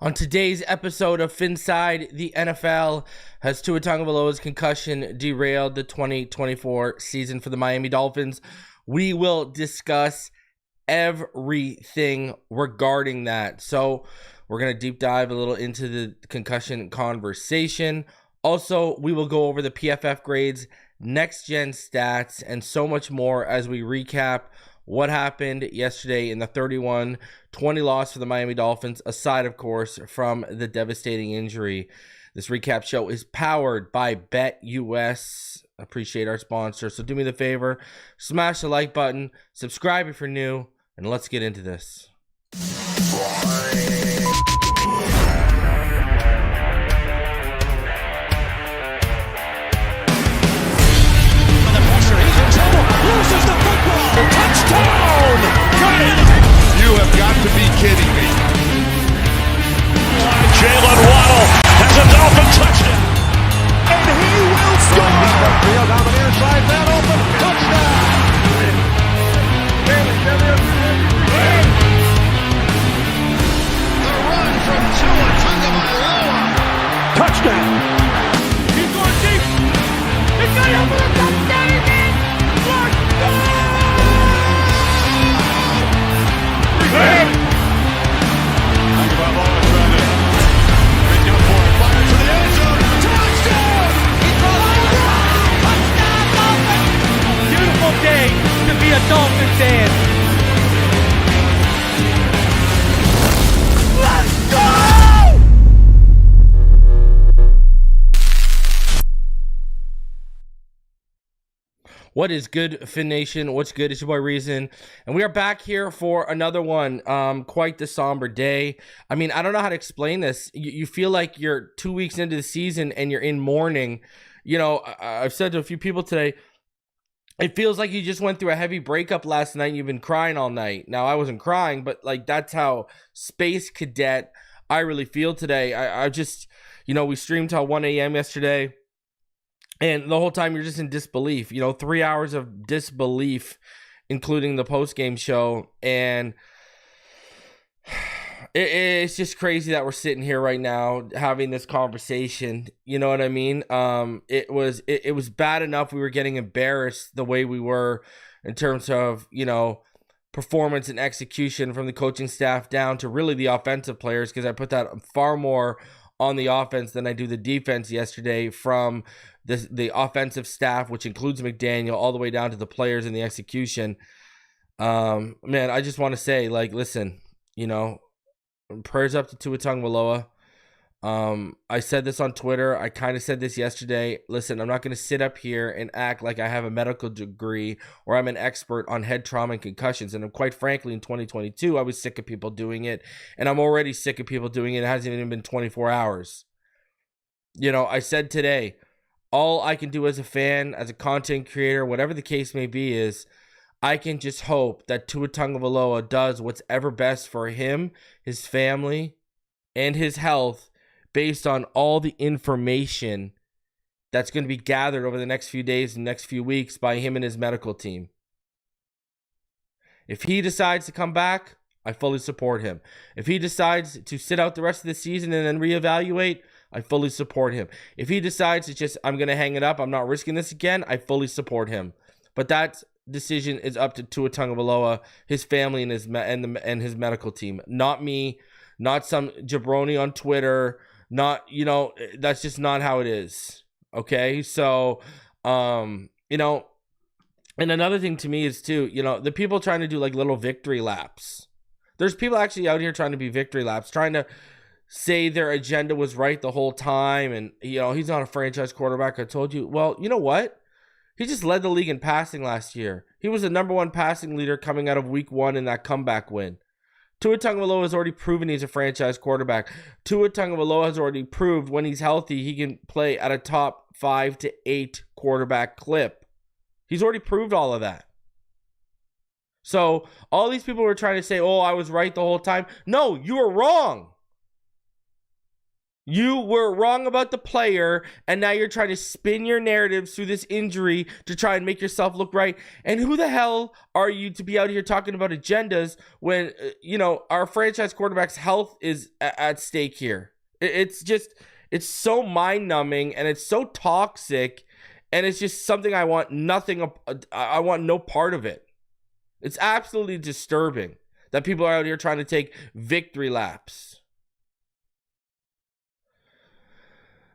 On today's episode of Phinside The NFL, has Tua Tagovailoa's concussion derailed the 2024 season for the Miami Dolphins? We will discuss everything regarding that. So we're going to deep dive a little into the concussion conversation. Also, we will go over the PFF Grades, next-gen stats, and so much more as we recap what happened yesterday in the 31-20 loss for the Miami Dolphins, aside, of course, from the devastating injury. This recap show is powered by BetUS. Appreciate our sponsor. So do me the favor, smash the like button, subscribe if you're new, and let's get into this. Loses the football. Touchdown! You have got to be kidding me. Jalen Waddle has a Dolphin touchdown. And he will score. Field on the near side, man open. Touchdown! The run from Tua Tagovailoa. Touchdown! He's going deep. It's going over the touchdown again. Beautiful day to be a Dolphins fan. Let's go! What is good, Fin Nation? What's good? It's your boy Reason, and we are back here for another one. Quite the somber day. I mean, I don't know how to explain this. You feel like you're 2 weeks into the season and you're in mourning. You know, I've said to a few people today, it feels like you just went through a heavy breakup last night and you've been crying all night. Now, I wasn't crying, but like that's how Space Cadet I really feel today. I just, you know, we streamed till 1 a.m. yesterday. And the whole time you're just in disbelief, 3 hours of disbelief, including the post-game show. And it's just crazy that we're sitting here right now having this conversation. You know what I mean? It was bad enough we were getting embarrassed the way we were in terms of, performance and execution from the coaching staff down to really the offensive players, because I put that far more on the offense than I do the defense yesterday, from the offensive staff, which includes McDaniel, all the way down to the players and the execution. Man, I just want to say, listen, prayers up to Tua Tagovailoa. I said this on Twitter. I kind of said this yesterday. Listen, I'm not going to sit up here and act like I have a medical degree or I'm an expert on head trauma and concussions. And quite frankly, in 2022, I was sick of people doing it. And I'm already sick of people doing it. It hasn't even been 24 hours. I said today, all I can do as a fan, as a content creator, whatever the case may be, is I can just hope that Tua Tagovailoa does what's ever best for him, his family, and his health, based on all the information that's going to be gathered over the next few days and next few weeks by him and his medical team. If he decides to come back, I fully support him. If he decides to sit out the rest of the season and then reevaluate, I fully support him. If he decides to just, I'm going to hang it up, I'm not risking this again, I fully support him. But that decision is up to Tua Tagovailoa, his family, and his medical team. Not me, not some jabroni on Twitter. Not, that's just not how it is. Okay? So, and another thing to me is too, the people trying to do like little victory laps. There's people actually out here trying to be victory laps, trying to say their agenda was right the whole time. And, he's not a franchise quarterback. I told you. Well, you know what? He just led the league in passing last year. He was the number one passing leader coming out of week 1 in that comeback win. Tua Tagovailoa has already proven he's a franchise quarterback. Tua Tagovailoa has already proved when he's healthy, he can play at a top 5 to 8 quarterback clip. He's already proved all of that. So all these people were trying to say, oh, I was right the whole time. No, you were wrong. You were wrong about the player, and now you're trying to spin your narratives through this injury to try and make yourself look right. And who the hell are you to be out here talking about agendas when, our franchise quarterback's health is at stake here? It's so mind-numbing, and it's so toxic, and it's just something I want no part of it. It's absolutely disturbing that people are out here trying to take victory laps.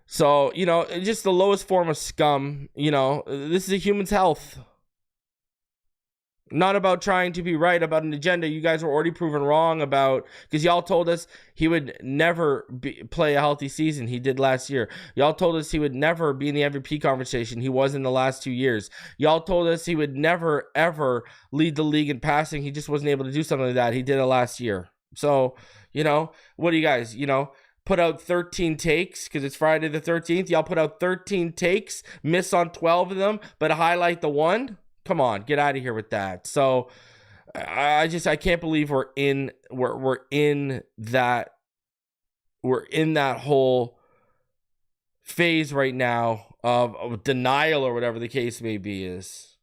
So, just the lowest form of scum. This is a human's health. Not about trying to be right about an agenda you guys were already proven wrong about, because y'all told us he would never play a healthy season. He did last year. Y'all told us he would never be in the MVP conversation. He was in the last 2 years. Y'all told us he would never, ever lead the league in passing. He just wasn't able to do something like that. He did it last year. So, what do you guys, put out 13 takes because it's Friday the 13th. Y'all put out 13 takes, miss on 12 of them, but highlight the one. Come on, get out of here with that. So I can't believe we're in that whole phase right now of denial or whatever the case may be is.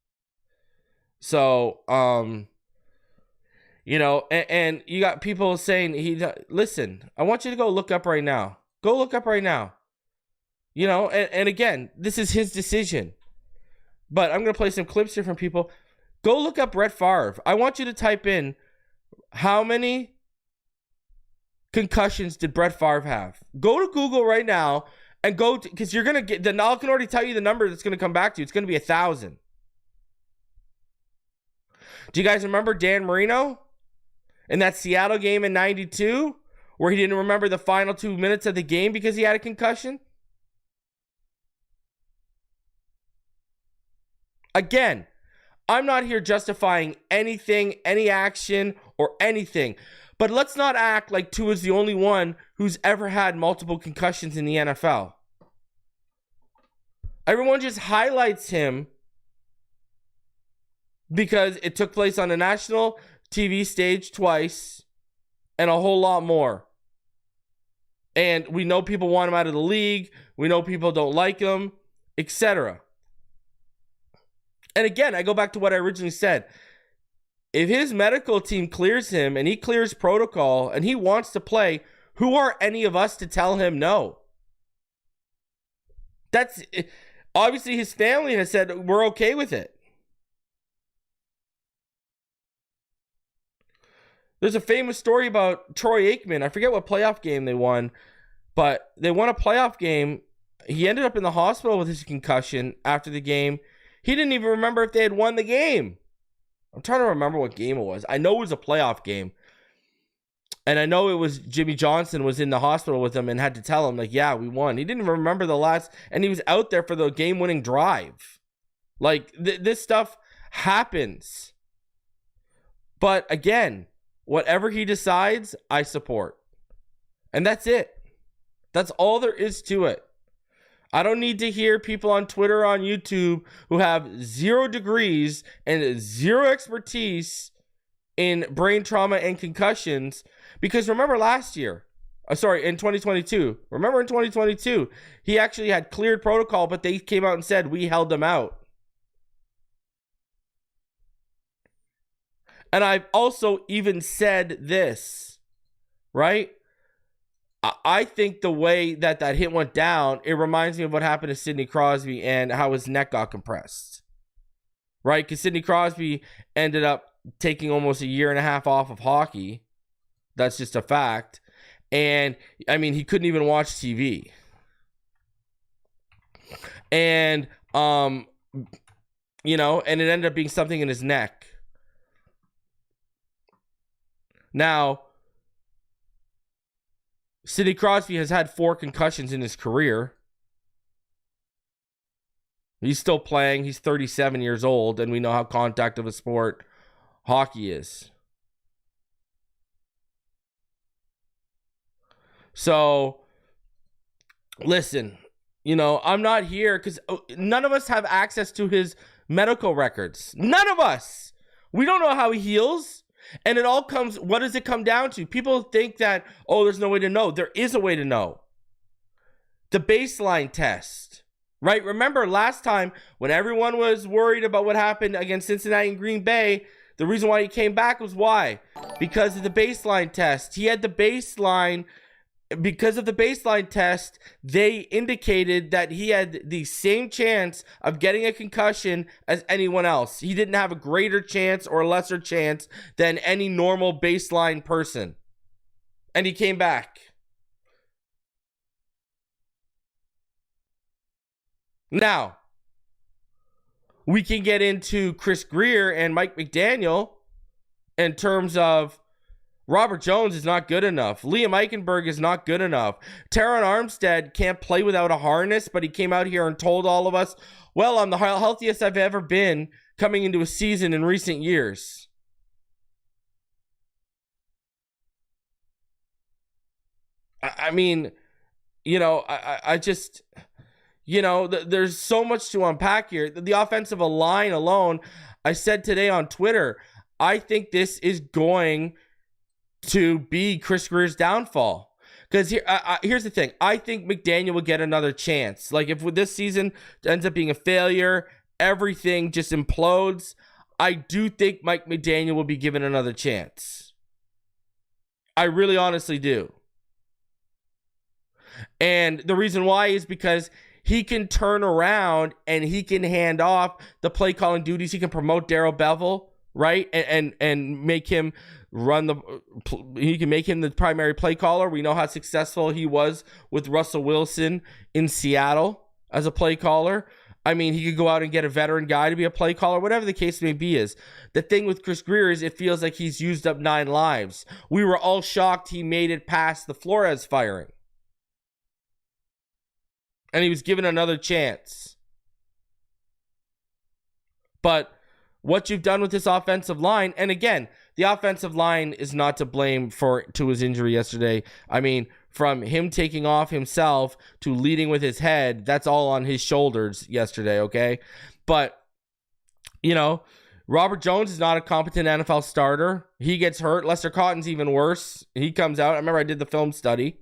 So and you got people saying listen, I want you to go look up right now. Go look up right now. And again, this is his decision. But I'm going to play some clips here from people. Go look up Brett Favre. I want you to type in how many concussions did Brett Favre have. Go to Google right now and because you're going to get, I can already tell you the number that's going to come back to you. It's going to be 1,000. Do you guys remember Dan Marino in that Seattle game in 92 where he didn't remember the final 2 minutes of the game because he had a concussion? Again, I'm not here justifying anything, any action, or anything. But let's not act like Tua is the only one who's ever had multiple concussions in the NFL. Everyone just highlights him because it took place on a national TV stage twice and a whole lot more. And we know people want him out of the league. We know people don't like him, etc. And again, I go back to what I originally said. If his medical team clears him and he clears protocol and he wants to play, who are any of us to tell him no? That's obviously his family has said we're okay with it. There's a famous story about Troy Aikman. I forget what playoff game they won, but they won a playoff game. He ended up in the hospital with his concussion after the game. He didn't even remember if they had won the game. I'm trying to remember what game it was. I know it was a playoff game. And I know it was Jimmy Johnson was in the hospital with him and had to tell him, yeah, we won. He didn't even remember the last, and he was out there for the game-winning drive. This stuff happens. But again, whatever he decides, I support. And that's it. That's all there is to it. I don't need to hear people on Twitter or on YouTube who have 0 degrees and 0 expertise in brain trauma and concussions. Because remember last year, in 2022. Remember in 2022, he actually had cleared protocol, but they came out and said, we held him out. And I've also even said this, right? I think the way that hit went down, it reminds me of what happened to Sidney Crosby and how his neck got compressed. Right? Because Sidney Crosby ended up taking almost a year and a half off of hockey. That's just a fact. And, he couldn't even watch TV. And, and it ended up being something in his neck. Now, Sidney Crosby has had 4 concussions in his career. He's still playing. He's 37 years old, and we know how contact of a sport hockey is. So, listen, I'm not here because none of us have access to his medical records. None of us. We don't know how he heals. And it all comes, what does it come down to? People think that, there's no way to know. There is a way to know. the baseline test, right? Remember last time when everyone was worried about what happened against Cincinnati and Green Bay, the reason why he came back was why? Because of the baseline test. He had the baseline. Because of the baseline test, they indicated that he had the same chance of getting a concussion as anyone else. He didn't have a greater chance or a lesser chance than any normal baseline person. And he came back. Now, we can get into Chris Grier and Mike McDaniel in terms of Robert Jones is not good enough. Liam Eichenberg is not good enough. Teron Armstead can't play without a harness, but he came out here and told all of us, well, I'm the healthiest I've ever been coming into a season in recent years. I mean, you know, I just, you know, there's so much to unpack here. The offensive line alone, I said today on Twitter, I think this is going to be Chris Grier's downfall. Because here's the thing. I think McDaniel will get another chance. Like, if with this season ends up being a failure, everything just implodes, I do think Mike McDaniel will be given another chance. I really honestly do. And the reason why is because he can turn around and he can hand off the play calling duties. He can promote Darrell Bevell, right? And make him he can make him the primary play caller. We know how successful he was with Russell Wilson in Seattle as a play caller. I mean, he could go out and get a veteran guy to be a play caller, whatever the case may be. Is the thing with Chris Grier is it feels like he's used up 9 lives. We were all shocked he made it past the Flores firing. And he was given another chance. But what you've done with this offensive line, and again, the offensive line is not to blame for Tua's injury yesterday. I mean, from him taking off himself to leading with his head, that's all on his shoulders yesterday, okay? But, you know, Robert Jones is not a competent NFL starter. He gets hurt. Lester Cotton's even worse. He comes out. I remember I did the film study.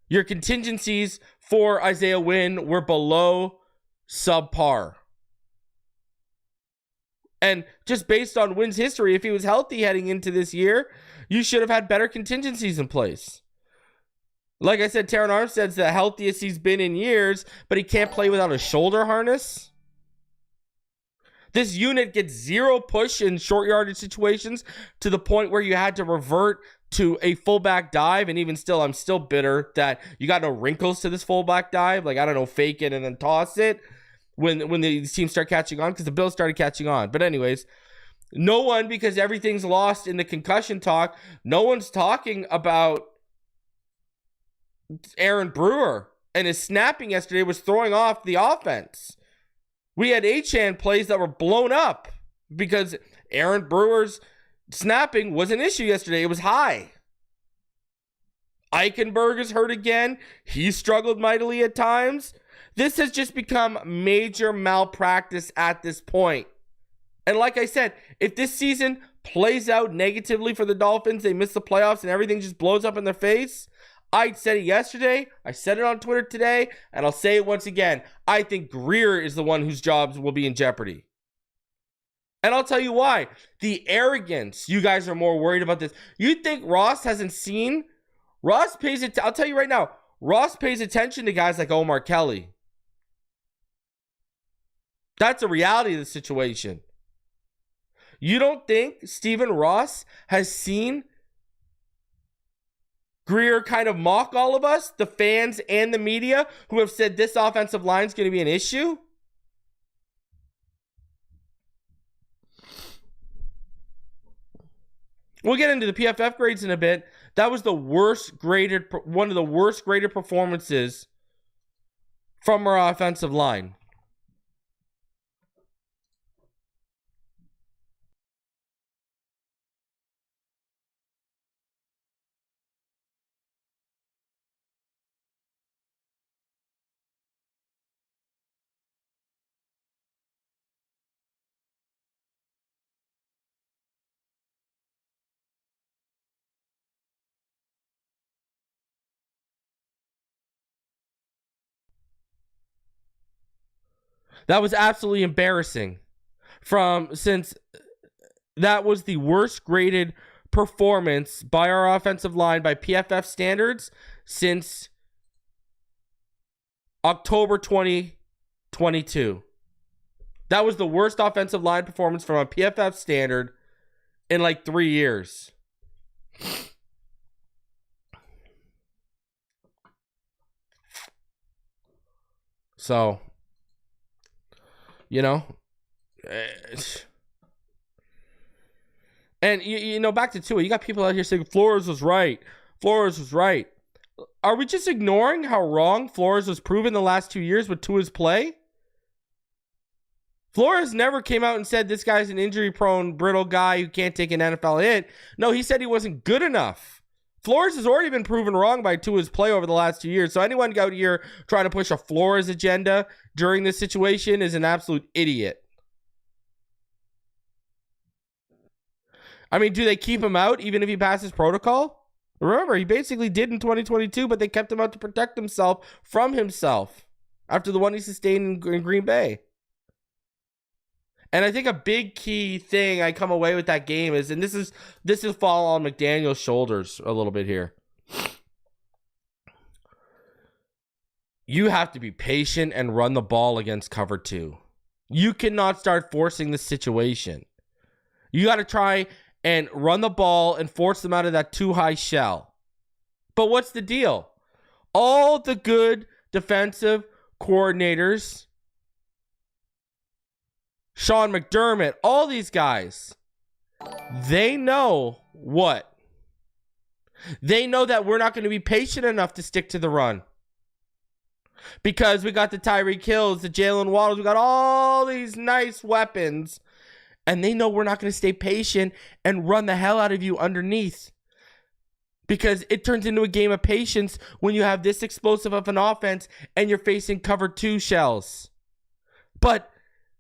Your contingencies for Isaiah Wynn were below subpar. And just based on Wynn's history, if he was healthy heading into this year, you should have had better contingencies in place. Like I said, Teron Armstead's the healthiest he's been in years, but he can't play without a shoulder harness. This unit gets zero push in short yardage situations to the point where you had to revert to a fullback dive. And even still, I'm still bitter that you got no wrinkles to this fullback dive. Like, I don't know, fake it and then toss it when the teams start catching on, because the Bills started catching on. But anyways, no one, because everything's lost in the concussion talk, no one's talking about Aaron Brewer, and his snapping yesterday was throwing off the offense. We had Achane plays that were blown up because Aaron Brewer's snapping was an issue yesterday. It was high. Eichenberg is hurt again. He struggled mightily at times. This has just become major malpractice at this point. And like I said, if this season plays out negatively for the Dolphins, they miss the playoffs and everything just blows up in their face, I said it yesterday, I said it on Twitter today, and I'll say it once again. I think Grier is the one whose jobs will be in jeopardy. And I'll tell you why. The arrogance. You guys are more worried about this. You think Ross hasn't seen? Ross pays it. I'll tell you right now. Ross pays attention to guys like Omar Kelly. That's a reality of the situation. You don't think Stephen Ross has seen Grier kind of mock all of us, the fans and the media, who have said this offensive line is going to be an issue? We'll get into the PFF grades in a bit. That was one of the worst graded performances from our offensive line. That was absolutely embarrassing. Since that was the worst graded performance by our offensive line by PFF standards since October 2022. That was the worst offensive line performance from a PFF standard in like 3 years. So, you know, and you know, back to Tua, you got people out here saying Flores was right. Flores was right. Are we just ignoring how wrong Flores was proven the last 2 years with Tua's play? Flores never came out and said this guy's an injury-prone, brittle guy who can't take an NFL hit. No, he said he wasn't good enough. Flores has already been proven wrong by Tua's play over the last 2 years. So anyone out here trying to push a Flores agenda during this situation is an absolute idiot. I mean, do they keep him out even if he passes protocol? Remember, he basically did in 2022, but they kept him out to protect himself from himself after the one he sustained in Green Bay. And I think a big key thing I come away with that game is, and this is fall on McDaniel's shoulders a little bit here. You have to be patient and run the ball against cover 2. You cannot start forcing the situation. You got to try and run the ball and force them out of that too high shell. But what's the deal? All the good defensive coordinators, Sean McDermott, all these guys, they know what? They know that we're not going to be patient enough to stick to the run. Because we got the Tyreek Hills, the Jalen Waddles, we got all these nice weapons. And they know we're not going to stay patient and run the hell out of you underneath. Because it turns into a game of patience when you have this explosive of an offense and you're facing cover 2 shells. But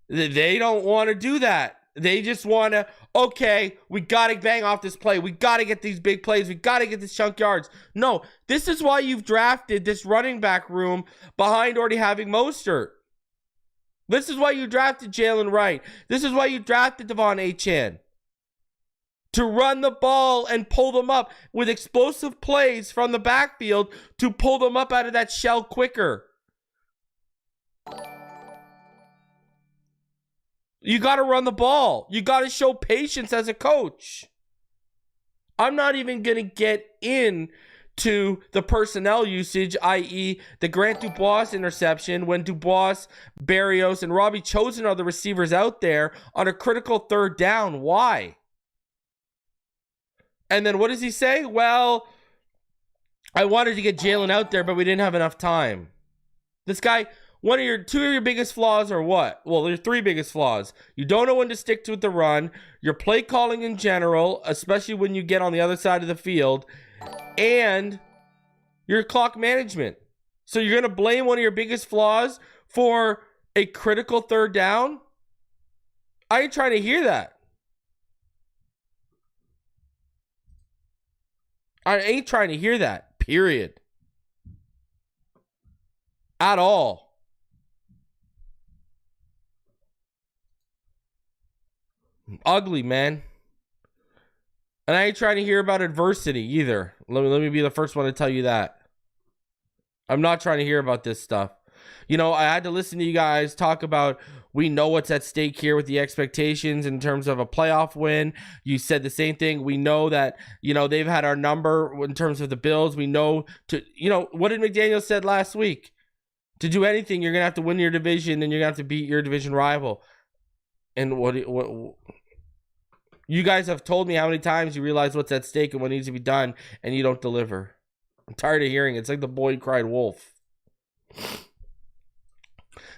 they don't want to do that. They just want to, okay, we got to bang off this play. We got to get these big plays. We got to get these chunk yards. No, this is why you've drafted this running back room behind already having Mostert. This is why you drafted Jalen Wright. This is why you drafted Devon Achane. To run the ball and pull them up with explosive plays from the backfield to pull them up out of that shell quicker. You got to run the ball. You got to show patience as a coach. I'm not even going to get into the personnel usage, i.e. the Grant Dubois interception when Dubois, Berrios, and Robbie Chosen are the receivers out there on a critical third down. Why? And then what does he say? Well, I wanted to get Jalen out there, but we didn't have enough two of your biggest flaws are what? Well, there's 3 biggest flaws. You don't know when to stick to the run, your play calling in general, especially when you get on the other side of the field, and your clock management. So you're going to blame one of your biggest flaws for a critical third down? I ain't trying to hear that. I ain't trying to hear that, period. At all. Ugly, man. And I ain't trying to hear about adversity either. Let me be the first one to tell you that. I'm not trying to hear about this stuff. You know, I had to listen to you guys talk about we know what's at stake here with the expectations in terms of a playoff win. You said the same thing. We know that, you know, they've had our number in terms of the Bills. We know what did McDaniel said last week? To do anything, you're going to have to win your division and you're going to have to beat your division rival. And what you guys have told me how many times you realize what's at stake and what needs to be done, and you don't deliver. I'm tired of hearing it. It's like the boy cried wolf.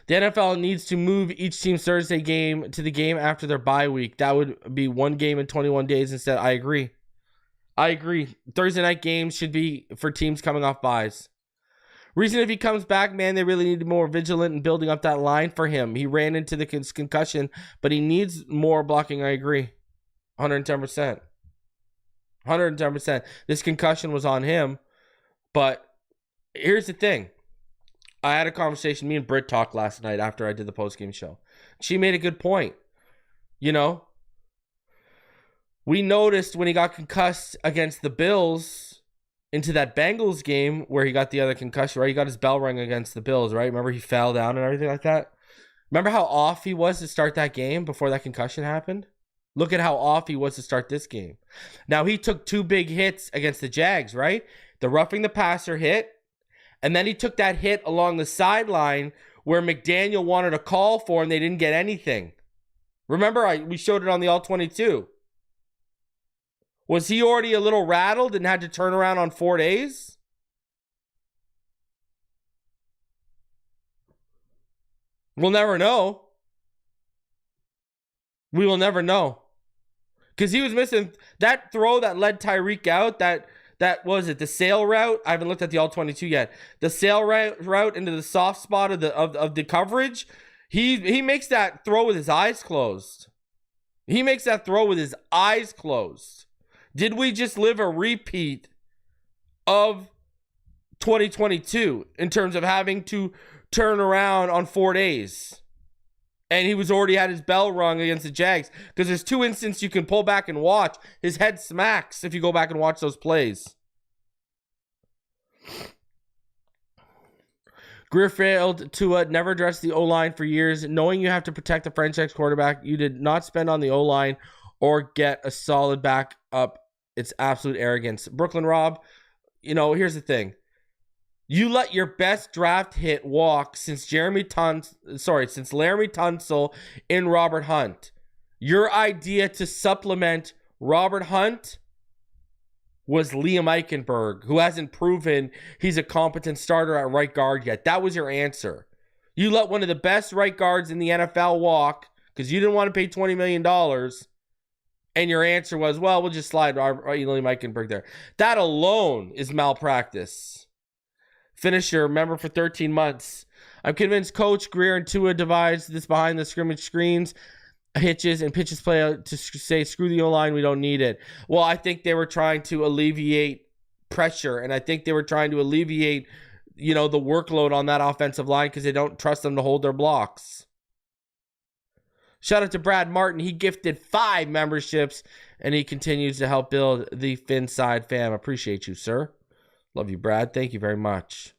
The NFL needs to move each team's Thursday game to the game after their bye week. That would be 1 game in 21 days instead. I agree. Thursday night games should be for teams coming off byes. Reason if he comes back, man, they really need to be more vigilant in building up that line for him. He ran into the concussion, but he needs more blocking. I agree. 110%. 110%. This concussion was on him. But here's the thing. I had a conversation. Me and Britt talked last night after I did the post-game show. She made a good point. You know, we noticed when he got concussed against the Bills into that Bengals game where he got the other concussion, right? He got his bell rung against the Bills, right? Remember he fell down and everything like that? Remember how off he was to start that game before that concussion happened? Look at how off he was to start this game. Now, he took 2 big hits against the Jags, right? The roughing the passer hit, and then he took that hit along the sideline where McDaniel wanted a call for and they didn't get anything. Remember, we showed it on the All-22. Was he already a little rattled and had to turn around on 4 days? We'll never know. We will never know. Because he was missing that throw that led Tyreek out, that was it, the sail route? I haven't looked at the All-22 yet. The sail route into the soft spot of the coverage. He makes that throw with his eyes closed. He makes that throw with his eyes closed. Did we just live a repeat of 2022 in terms of having to turn around on 4 days? And he was already had his bell rung against the Jags. Because there's 2 instances you can pull back and watch. His head smacks if you go back and watch those plays. Greer failed Tua, never addressed the O-line for years. Knowing you have to protect the franchise quarterback, you did not spend on the O-line or get a solid backup. It's absolute arrogance. Brooklyn Rob, you know, here's the thing. You let your best draft hit walk since Laramie Tunsil in Robert Hunt. Your idea to supplement Robert Hunt was Liam Eichenberg, who hasn't proven he's a competent starter at right guard yet. That was your answer. You let one of the best right guards in the NFL walk because you didn't want to pay $20 million. And your answer was, well, we'll just slide Liam Eichenberg there. That alone is malpractice. Finisher, member for 13 months. I'm convinced Coach Greer and Tua devised this behind the scrimmage screens, hitches, and pitches play out to say, screw the O-line, we don't need it. Well, I think they were trying to alleviate pressure, and I think they were trying to alleviate, the workload on that offensive line because they don't trust them to hold their blocks. Shout out to Brad Martin. He gifted 5 memberships, and he continues to help build the Phinside fam. Appreciate you, sir. Love you, Brad. Thank you very much.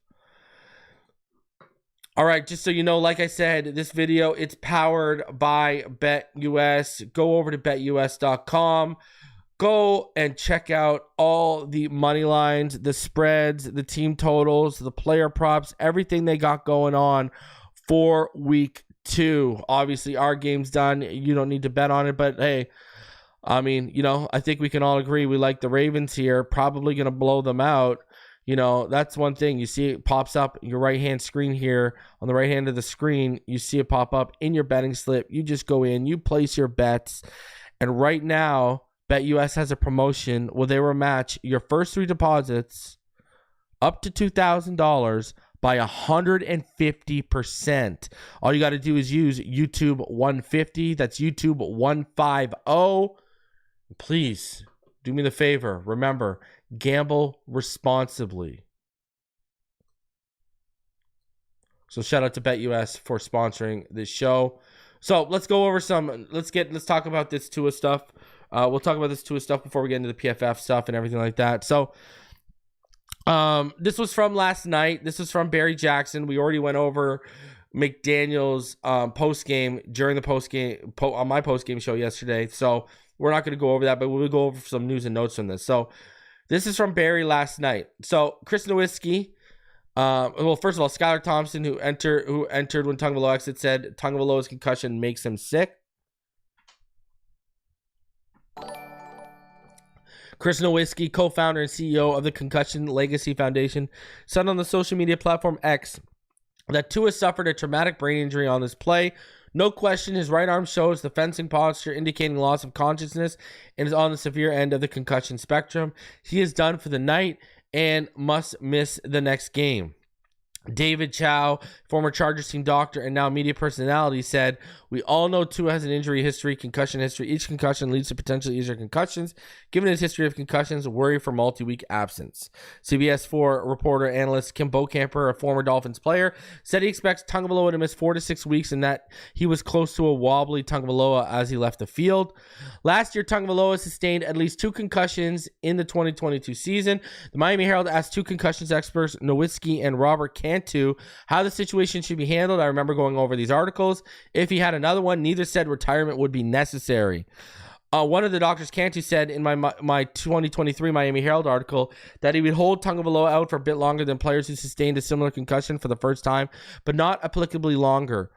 All right, just so you know, like I said, this video, it's powered by BetUS. Go over to betus.com. Go and check out all the money lines, the spreads, the team totals, the player props, everything they got going on for week 2. Obviously, our game's done. You don't need to bet on it, but hey, I mean, I think we can all agree we like the Ravens here. Probably going to blow them out. That's one thing. You see it pops up your right-hand screen here. On the right hand of the screen, you see it pop up in your betting slip. You just go in, you place your bets. And right now, BetUS has a promotion where they will match your first 3 deposits up to $2,000 by 150%. All you got to do is use YouTube 150. That's YouTube 150. Please do me the favor. Remember, gamble responsibly. So shout out to BetUS for sponsoring this show. So let's go over let's talk about this Tua stuff. We'll talk about this Tua stuff before we get into the PFF stuff and everything like that. So this was from last night. This was from Barry Jackson. We already went over McDaniel's post-game during the on my post-game show yesterday. So we're not going to go over that, but we'll go over some news and notes from this. So this is from Barry last night. So Chris Nowinski, first of all, Skylar Thompson, who entered when Tagovailoa exit, said Tagovailoa's concussion makes him sick. Chris Nowinski, co-founder and CEO of the Concussion Legacy Foundation, said on the social media platform X that Tua suffered a traumatic brain injury on this play. No question, his right arm shows the fencing posture, indicating loss of consciousness, and is on the severe end of the concussion spectrum. He is done for the night and must miss the next game. David Chao, former Chargers team doctor and now media personality, said, "We all know Tua has an injury history, concussion history. Each concussion leads to potentially easier concussions. Given his history of concussions, worry for multi-week absence." CBS 4 reporter analyst Kim Bokamper, a former Dolphins player, said he expects Tagovailoa to miss 4 to 6 weeks and that he was close to a wobbly Tagovailoa as he left the field. Last year, Tagovailoa sustained at least 2 concussions in the 2022 season. The Miami Herald asked 2 concussions experts, Nowitzki and Robert Cantu, how the situation should be handled. I remember going over these articles. If he had another one, neither said retirement would be necessary. One of the doctors, Cantu, said in my 2023 Miami Herald article that he would hold Tagovailoa out for a bit longer than players who sustained a similar concussion for the first time, but not appreciably longer.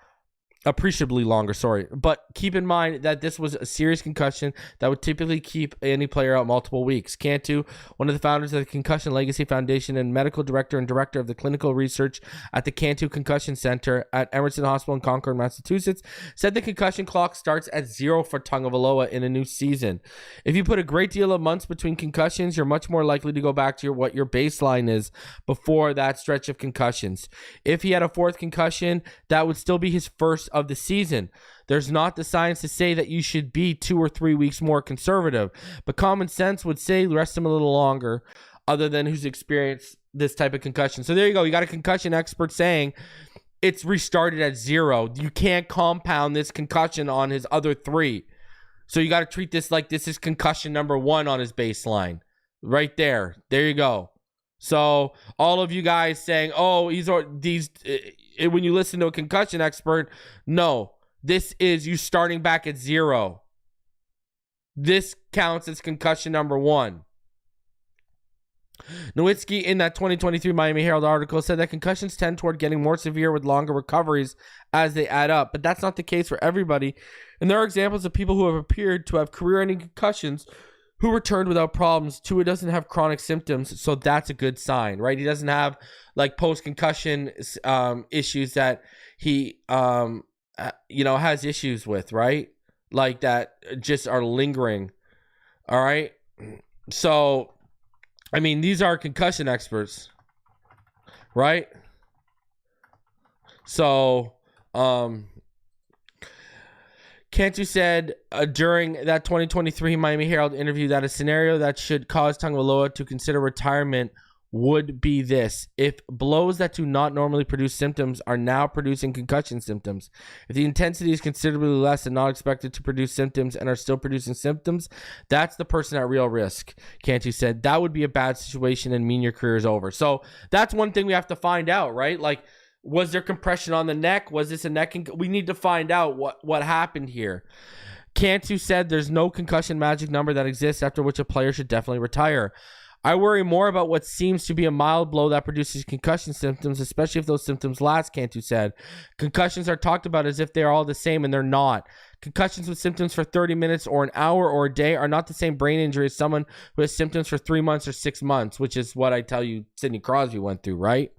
But keep in mind that this was a serious concussion that would typically keep any player out multiple weeks. Cantu, one of the founders of the Concussion Legacy Foundation and medical director and director of the clinical research at the Cantu Concussion Center at Emerson Hospital in Concord, Massachusetts, said the concussion clock starts at 0 for Tagovailoa in a new season. If you put a great deal of months between concussions, you're much more likely to go back to what your baseline is before that stretch of concussions. If he had a 4th concussion, that would still be his first of the season. There's not the science to say that you should be 2 or 3 weeks more conservative, but common sense would say rest him a little longer, other than who's experienced this type of concussion. So there you go. You got a concussion expert saying it's restarted at 0. You can't compound this concussion on his other 3. So you got to treat this like this is concussion number 1 on his baseline. Right there. There you go. So all of you guys saying, oh, when you listen to a concussion expert, no, this is you starting back at 0. This counts as concussion number 1. Nowitzki, in that 2023 Miami Herald article, said that concussions tend toward getting more severe with longer recoveries as they add up, but that's not the case for everybody. And there are examples of people who have appeared to have career-ending concussions who returned without problems. Tua doesn't have chronic symptoms, so that's a good sign, right? He doesn't have like post-concussion issues that he, has issues with, right? Like that just are lingering. All right. So, I mean, these are concussion experts, right? So, Cantu said during that 2023 Miami Herald interview that a scenario that should cause Tagovailoa to consider retirement would be this: if blows that do not normally produce symptoms are now producing concussion symptoms, if the intensity is considerably less and not expected to produce symptoms and are still producing symptoms, that's the person at real risk. Cantu said that would be a bad situation and mean your career is over. So that's one thing we have to find out, right? Like, was there compression on the neck? Was this a neck? We need to find out what happened here. Cantu said there's no concussion magic number that exists after which a player should definitely retire. I worry more about what seems to be a mild blow that produces concussion symptoms, especially if those symptoms last, Cantu said. Concussions are talked about as if they are all the same, and they're not. Concussions with symptoms for 30 minutes or an hour or a day are not the same brain injury as someone who has symptoms for 3 months or 6 months, which is what I tell you Sidney Crosby went through, right?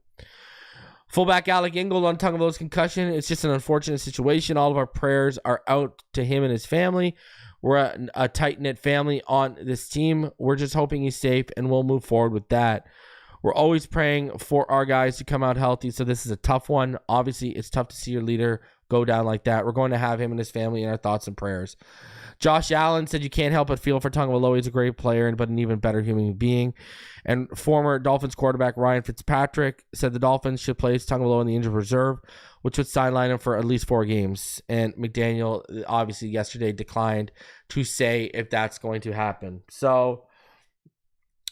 Fullback Alec Ingold on Tagovailoa's concussion. It's just an unfortunate situation. All of our prayers are out to him and his family. We're a tight-knit family on this team. We're just hoping he's safe, and we'll move forward with that. We're always praying for our guys to come out healthy, so this is a tough one. Obviously, it's tough to see your leader go down like that. We're going to have him and his family in our thoughts and prayers. Josh Allen said you can't help but feel for Tagovailoa. He's a great player, but an even better human being. And former Dolphins quarterback Ryan Fitzpatrick said the Dolphins should place Tagovailoa in the injured reserve, which would sideline him for at least 4 games. And McDaniel obviously yesterday declined to say if that's going to happen. So,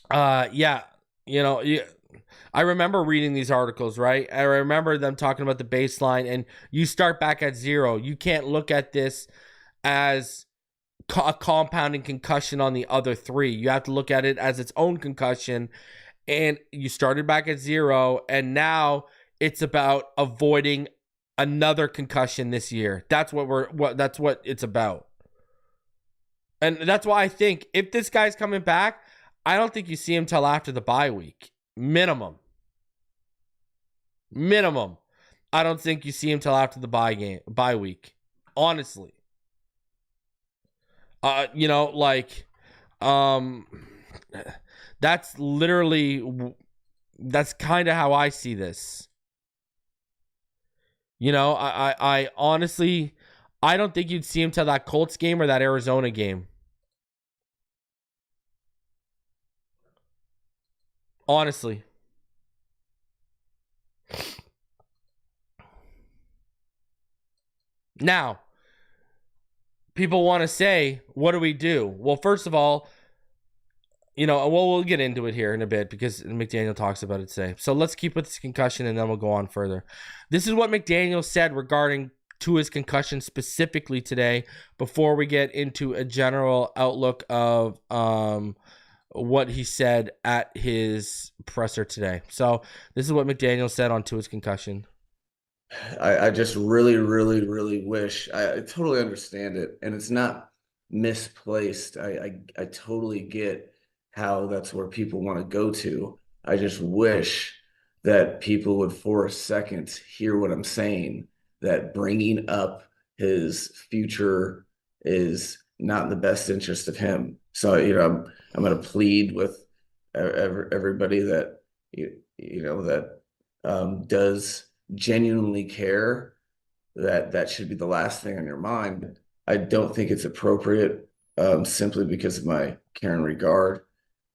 I remember reading these articles, right? I remember them talking about the baseline, and you start back at 0. You can't look at this as a compounding concussion on the other 3. You have to look at it as its own concussion, and you started back at 0, and now it's about avoiding another concussion this year. That's what it's about. And that's why I think if this guy's coming back, I don't think you see him till after the bye week. Minimum. I don't think you see him till after the bye week. Honestly. That's kind of how I see this. You know, I honestly, I don't think you'd see him till that Colts game or that Arizona game. Honestly. Now, people want to say, what do we do? Well, first of all, you know, we'll get into it here in a bit because McDaniel talks about it today. So let's keep with this concussion and then we'll go on further. This is what McDaniel said regarding Tua's concussion specifically today before we get into a general outlook of what he said at his presser today. So this is what McDaniel said on Tua's concussion. I just really, really, really wish I totally understand it, and it's not misplaced. I totally get how that's where people want to go to. I just wish that people would for a second hear what I'm saying, that bringing up his future is not in the best interest of him. So, you know, I'm going to plead with everybody that, does genuinely care, that should be the last thing on your mind. I don't think it's appropriate simply because of my care and regard.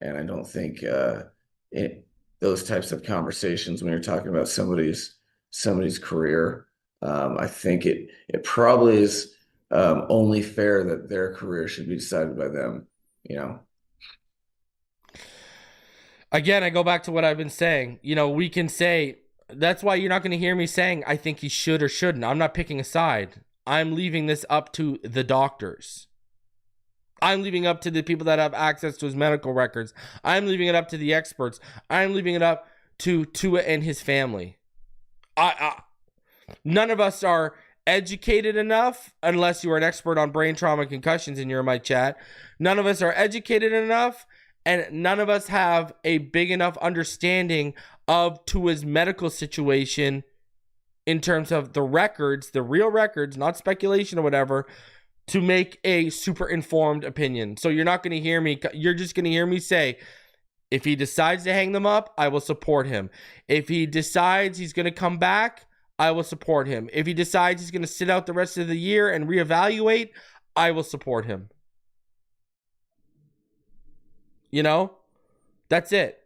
And I don't think those types of conversations, when you're talking about somebody's career, I think it probably is only fair that their career should be decided by them, you know. Again, I go back to what I've been saying. You know, we can say, that's why you're not going to hear me saying I think he should or shouldn't. I'm not picking a side. I'm leaving this up to the doctors. I'm leaving up to the people that have access to his medical records. I'm leaving it up to the experts. I'm leaving it up to Tua and his family. None of us are educated enough, unless you are an expert on brain trauma and concussions and you're in my chat. None of us are educated enough, and none of us have a big enough understanding of Tua's medical situation in terms of the records, the real records, not speculation or whatever, to make a super informed opinion. So you're not going to hear me. You're just going to hear me say, if he decides to hang them up, I will support him. If he decides he's going to come back, I will support him. If he decides he's going to sit out the rest of the year and reevaluate, I will support him. You know, that's it.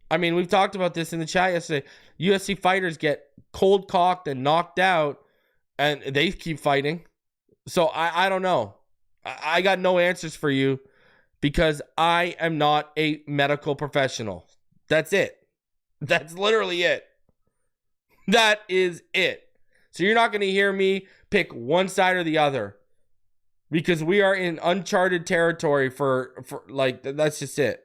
I mean, we've talked about this in the chat yesterday. UFC fighters get cold cocked and knocked out, and they keep fighting. So I don't know. I got no answers for you because I am not a medical professional. That's it. That's literally it. That is it. So you're not going to hear me pick one side or the other because we are in uncharted territory for like, that's just it.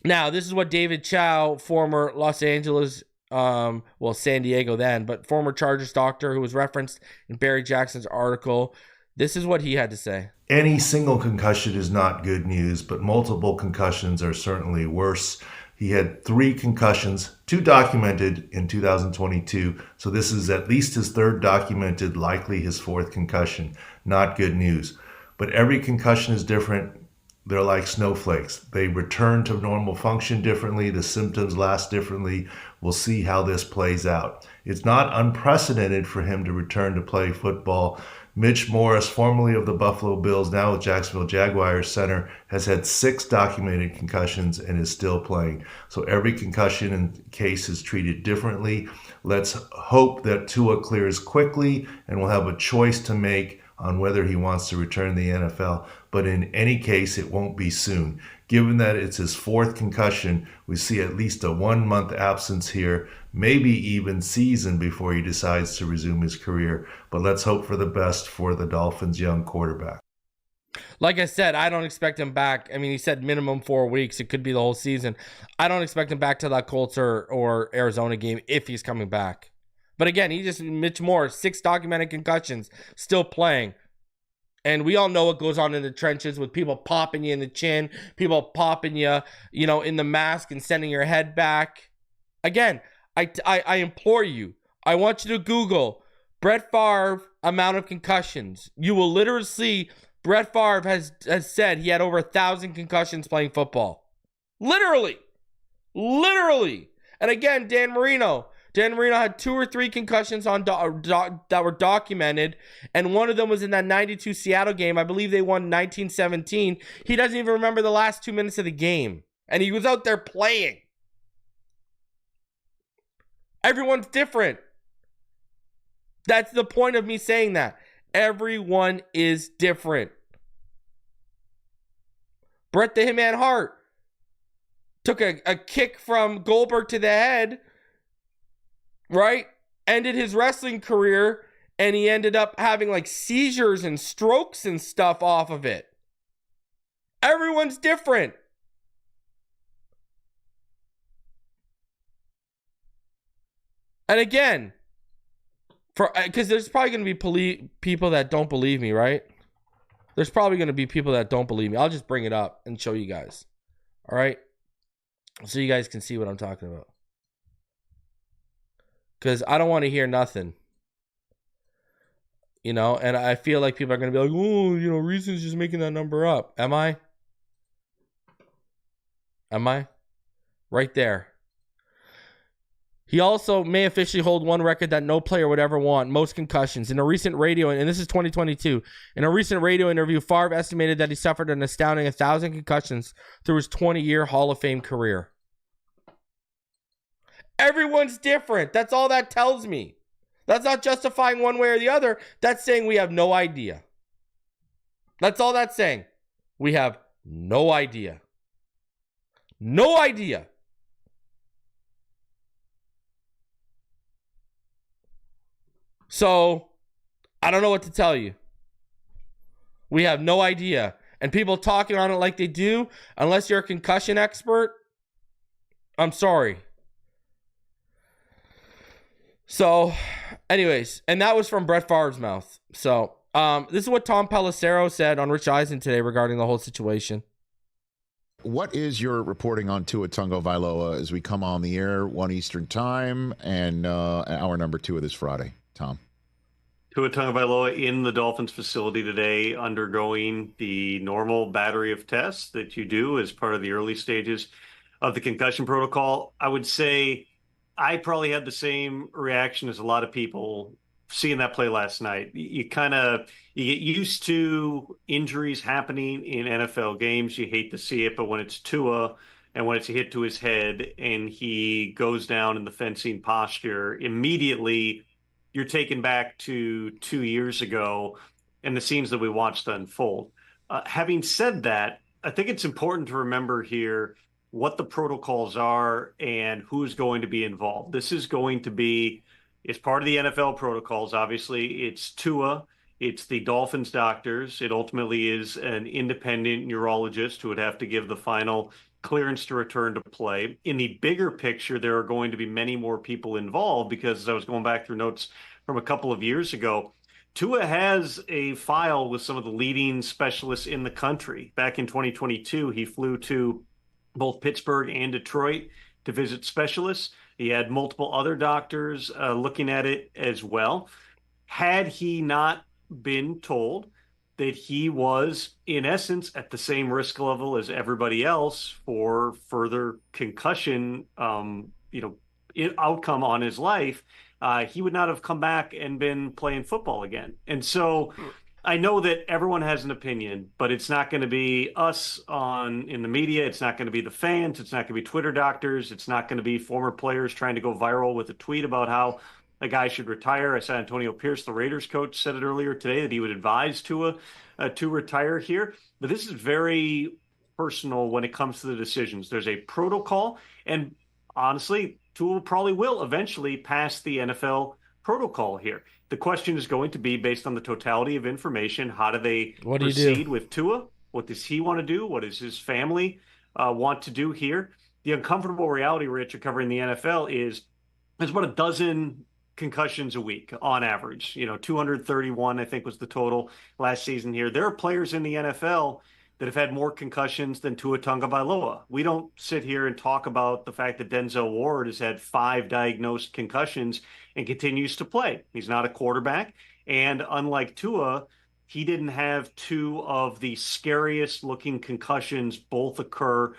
Now, this is what David Chao, former Los Angeles, San Diego then, but former Chargers doctor who was referenced in Barry Jackson's article. This is what he had to say. Any single concussion is not good news, but multiple concussions are certainly worse. He had 3 concussions, 2 documented in 2022. So this is at least his 3rd documented, likely his 4th concussion. Not good news. But every concussion is different. They're like snowflakes. They return to normal function differently. The symptoms last differently. We'll see how this plays out. It's not unprecedented for him to return to play football. Mitch Morris, formerly of the Buffalo Bills, now with Jacksonville Jaguars center, has had 6 documented concussions and is still playing. So every concussion and case is treated differently. Let's hope that Tua clears quickly and will have a choice to make on whether he wants to return to the NFL. But in any case, it won't be soon. Given that it's his 4th concussion, we see at least a 1-month absence here, maybe even season before he decides to resume his career. But let's hope for the best for the Dolphins' young quarterback. Like I said, I don't expect him back. I mean, he said minimum 4 weeks. It could be the whole season. I don't expect him back to that Colts or Arizona game if he's coming back. But again, Mitch Morris, 6 documented concussions, still playing. And we all know what goes on in the trenches with people popping you in the chin, people popping you, in the mask and sending your head back. Again, I implore you. I want you to Google Brett Favre amount of concussions. You will literally see Brett Favre has said he had over 1,000 concussions playing football. Literally. And again, Dan Marino, Dan Marino had 2 or 3 concussions on that were documented, and one of them was in that 92 Seattle game. I believe they won 1917. He doesn't even remember the last 2 minutes of the game, and he was out there playing. Everyone's different. That's the point of me saying that. Everyone is different. Bret the Hitman Hart took a kick from Goldberg to the head, right? Ended his wrestling career, and he ended up having like seizures and strokes and stuff off of it. Everyone's different. And again, because there's probably going to be people that don't believe me, right? There's probably going to be people that don't believe me. I'll just bring it up and show you guys. All right? So you guys can see what I'm talking about. Because I don't want to hear nothing. You know, and I feel like people are going to be like, oh, you know, Reason's just making that number up. Am I? Am I? Right there. He also may officially hold one record that no player would ever want: most concussions. In a recent radio, and this is 2022, in a recent radio interview, Favre estimated that he suffered an astounding 1,000 concussions through his 20-year Hall of Fame career. Everyone's different. That's all that tells me. That's not justifying one way or the other. That's saying we have no idea. That's all that's saying. We have no idea. No idea. So, I don't know what to tell you. We have no idea. And people talking on it like they do, unless you're a concussion expert, I'm sorry. So, anyways, and that was from Brett Favre's mouth. So, this is what Tom Pelissero said on Rich Eisen today regarding the whole situation. What is your reporting on Tua Tagovailoa as we come on the air, 1 Eastern time, and hour number 2 of this Friday, Tom? Tua Tagovailoa in the Dolphins facility today, undergoing the normal battery of tests that you do as part of the early stages of the concussion protocol. I would say I probably had the same reaction as a lot of people seeing that play last night. You get used to injuries happening in NFL games. You hate to see it, but when it's Tua and when it's a hit to his head and he goes down in the fencing posture, immediately you're taken back to 2 years ago and the scenes that we watched unfold. Having said that, I think it's important to remember here what the protocols are and who's going to be involved. This is going to be, it's part of the NFL protocols. Obviously, it's Tua, it's the Dolphins doctors. It ultimately is an independent neurologist who would have to give the final clearance to return to play. In the bigger picture, there are going to be many more people involved because, as I was going back through notes from a couple of years ago, Tua has a file with some of the leading specialists in the country. Back in 2022, he flew to both Pittsburgh and Detroit to visit specialists. He had multiple other doctors looking at it as well. Had he not been told that he was, in essence, at the same risk level as everybody else for further concussion, outcome on his life, he would not have come back and been playing football again. And so I know that everyone has an opinion, but it's not going to be us in the media. It's not going to be the fans. It's not going to be Twitter doctors. It's not going to be former players trying to go viral with a tweet about how a guy should retire. I saw Antonio Pierce, the Raiders coach, said it earlier today that he would advise Tua to retire here. But this is very personal when it comes to the decisions. There's a protocol, and honestly, Tua probably will eventually pass the NFL protocol here. The question is going to be, based on the totality of information, how do they proceed with Tua? What does he want to do? What does his family want to do here? The uncomfortable reality, Rich, of covering the NFL is there's about a dozen concussions a week on average. 231, I think, was the total last season here. There are players in the NFL that have had more concussions than Tua Tagovailoa. We don't sit here and talk about the fact that Denzel Ward has had 5 diagnosed concussions and continues to play. He's not a quarterback. And unlike Tua, he didn't have 2 of the scariest looking concussions both occur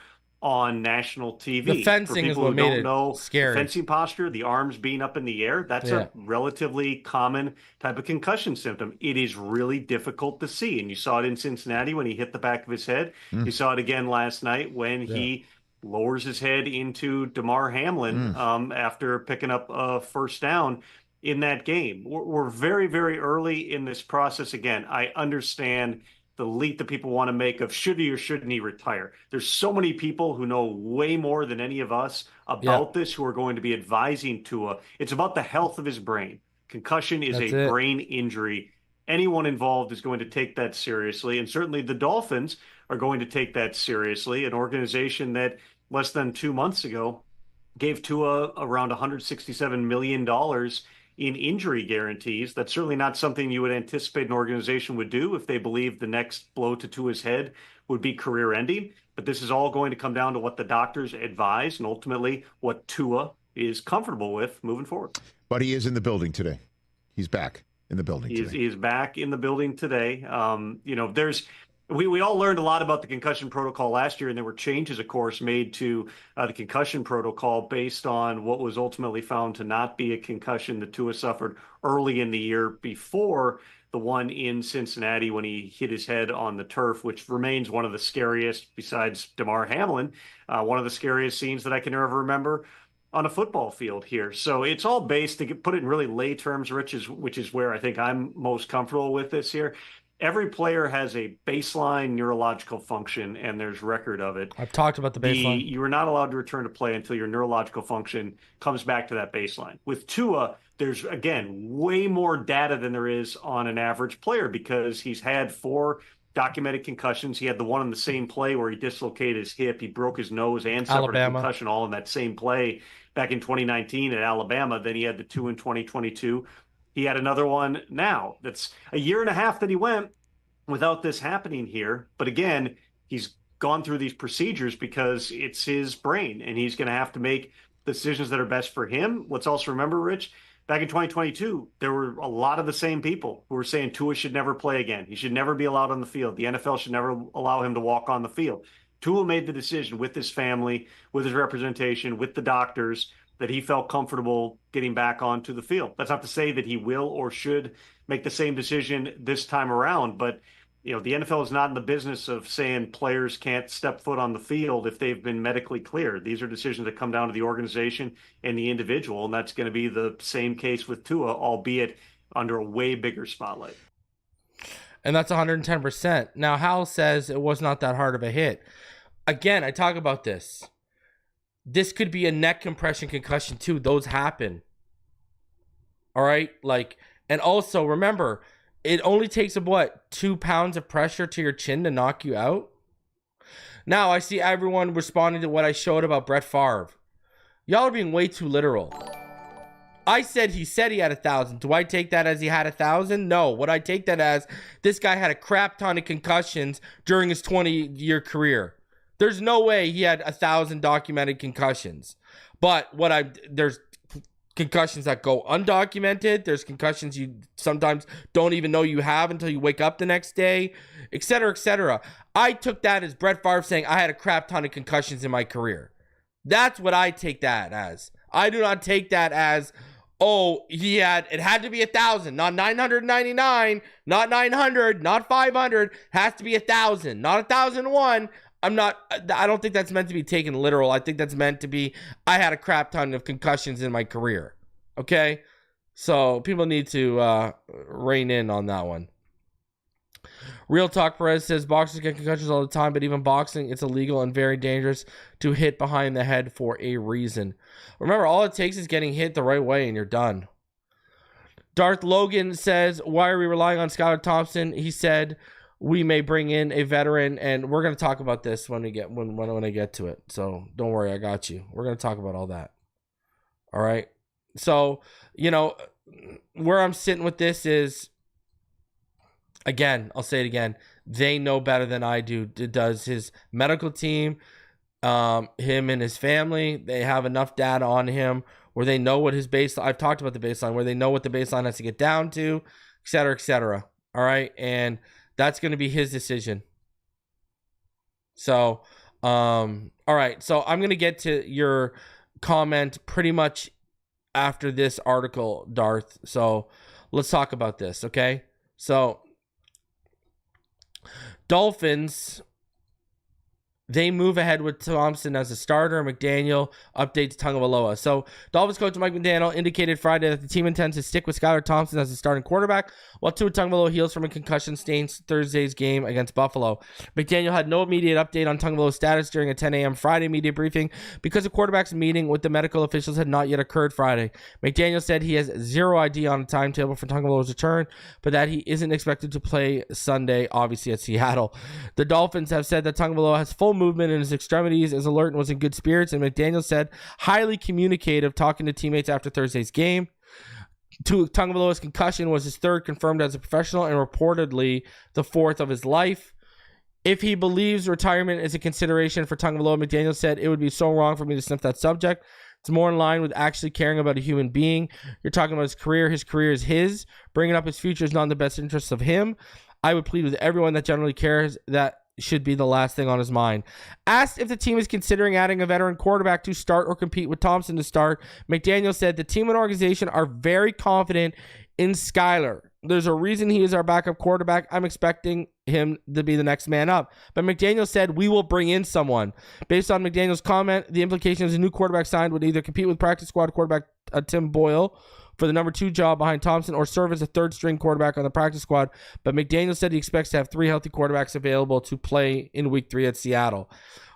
on national TV. The fencing is what made it scary. The fencing posture, the arms being up in the air, that's a relatively common type of concussion symptom. It is really difficult to see. And you saw it in Cincinnati when he hit the back of his head. You saw it again last night when he lowers his head into Damar Hamlin after picking up a first down in that game. We're very, very early in this process. Again, I understand the leap that people want to make of should he or shouldn't he retire. There's so many people who know way more than any of us about this who are going to be advising Tua. It's about the health of his brain. Concussion is a brain injury. Anyone involved is going to take that seriously, and certainly the Dolphins are going to take that seriously, an organization that less than 2 months ago gave Tua around $167 million in injury guarantees. That's certainly not something you would anticipate an organization would do if they believed the next blow to Tua's head would be career ending. But this is all going to come down to what the doctors advise and ultimately what Tua is comfortable with moving forward. But he is in the building today. He's back in the building today. He is back in the building today. We all learned a lot about the concussion protocol last year, and there were changes, of course, made to the concussion protocol based on what was ultimately found to not be a concussion that Tua suffered early in the year before the one in Cincinnati when he hit his head on the turf, which remains one of the scariest, besides Damar Hamlin, one of the scariest scenes that I can ever remember on a football field here. So it's all based, to put it in really lay terms, Rich, which is where I think I'm most comfortable with this here. Every player has a baseline neurological function, and there's record of it. I've talked about the baseline. You are not allowed to return to play until your neurological function comes back to that baseline. With Tua, there's, again, way more data than there is on an average player because he's had 4 documented concussions. He had the one in the same play where he dislocated his hip. He broke his nose and suffered a concussion all in that same play back in 2019 at Alabama. Then he had the 2 in 2022. He had another one now. That's a year and a half that he went without this happening here. But again, he's gone through these procedures because it's his brain, and he's going to have to make decisions that are best for him. Let's also remember, Rich, back in 2022, there were a lot of the same people who were saying Tua should never play again. He should never be allowed on the field. The NFL should never allow him to walk on the field. Tua made the decision with his family, with his representation, with the doctors, that he felt comfortable getting back onto the field. That's not to say that he will or should make the same decision this time around, but the NFL is not in the business of saying players can't step foot on the field if they've been medically cleared. These are decisions that come down to the organization and the individual, and that's going to be the same case with Tua, albeit under a way bigger spotlight. And that's 110%. Now, Hal says it was not that hard of a hit. Again, I talk about this. This could be a neck compression concussion too. Those happen. All right? And also remember, it only takes 2 pounds of pressure to your chin to knock you out. Now I see everyone responding to what I showed about Brett Favre. Y'all are being way too literal. He said he had 1,000. Do I take that as he had 1,000? No. What I take that as, this guy had a crap ton of concussions during his 20-year career. There's no way he had 1,000 documented concussions. But there's concussions that go undocumented. There's concussions you sometimes don't even know you have until you wake up the next day, et cetera, et cetera. I took that as Brett Favre saying I had a crap ton of concussions in my career. That's what I take that as. I do not take that as, it had to be 1,000, not 999, not 900, not 500. Has to be 1,000, not 1,001. I don't think that's meant to be taken literal. I think that's meant to be, I had a crap ton of concussions in my career. Okay? So people need to rein in on that one. Real Talk Perez says boxers get concussions all the time, but even boxing, it's illegal and very dangerous to hit behind the head for a reason. Remember, all it takes is getting hit the right way and you're done. Darth Logan says, why are we relying on Skylar Thompson? He said, we may bring in a veteran, and we're going to talk about this when I get to it. So don't worry, I got you. We're going to talk about all that. All right. So, where I'm sitting with this is, again, I'll say it again. They know better than I do. Does his medical team, him and his family, they have enough data on him where they know what his baseline, I've talked about the baseline, where they know what the baseline has to get down to, et cetera, et cetera. All right. And that's going to be his decision. So, All right, so I'm gonna get to your comment pretty much after this article, Darth. So let's talk about this, okay? So Dolphins, they move ahead with Thompson as a starter. McDaniel updates Tagovailoa. So Dolphins coach Mike McDaniel indicated Friday that the team intends to stick with Skylar Thompson as the starting quarterback, while Tua Tagovailoa heals from a concussion-stained Thursday's game against Buffalo. McDaniel had no immediate update on Tagovailoa's status during a 10 a.m. Friday media briefing because the quarterback's meeting with the medical officials had not yet occurred Friday. McDaniel said he has zero idea on a timetable for Tagovailoa's return, but that he isn't expected to play Sunday, obviously at Seattle. The Dolphins have said that Tagovailoa has full movement in his extremities, is alert, and was in good spirits, and McDaniel said highly communicative, talking to teammates after Thursday's game. Tagovailoa's concussion was his third confirmed as a professional and reportedly the fourth of his life. If he believes retirement is a consideration for Tagovailoa, McDaniel said, it would be so wrong for me to sniff that subject. It's more in line with actually caring about a human being. You're talking about his career. His career is his. Bringing up his future is not in the best interest of him. I would plead with everyone that generally cares that should be the last thing on his mind. Asked if the team is considering adding a veteran quarterback to start or compete with Thompson to start, McDaniel said the team and organization are very confident in Skylar. There's a reason he is our backup quarterback. I'm expecting him to be the next man up. But McDaniel said we will bring in someone. Based on McDaniel's comment, the implication is a new quarterback signed would either compete with practice squad quarterback Tim Boyle for the number 2 job behind Thompson or serve as a third string quarterback on the practice squad. But McDaniel said he expects to have 3 healthy quarterbacks available to play in week 3 at Seattle.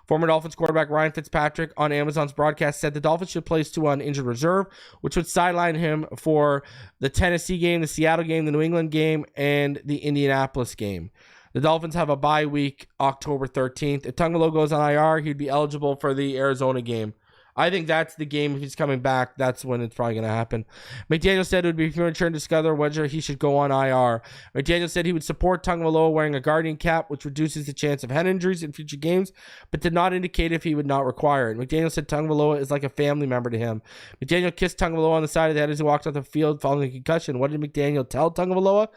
Former Dolphins quarterback Ryan Fitzpatrick on Amazon's broadcast said the Dolphins should place Tua on injured reserve, which would sideline him for the Tennessee game, the Seattle game, the New England game, and the Indianapolis game. The Dolphins have a bye week October 13th. If Tagovailoa goes on IR, he'd be eligible for the Arizona game. I think that's the game. If he's coming back, that's when it's probably going to happen. McDaniel said it would be premature to discover whether he should go on IR. McDaniel said he would support Tagovailoa wearing a guardian cap, which reduces the chance of head injuries in future games, but did not indicate if he would not require it. McDaniel said Tagovailoa is like a family member to him. McDaniel kissed Tagovailoa on the side of the head as he walked off the field following a concussion. What did McDaniel tell Tagovailoa?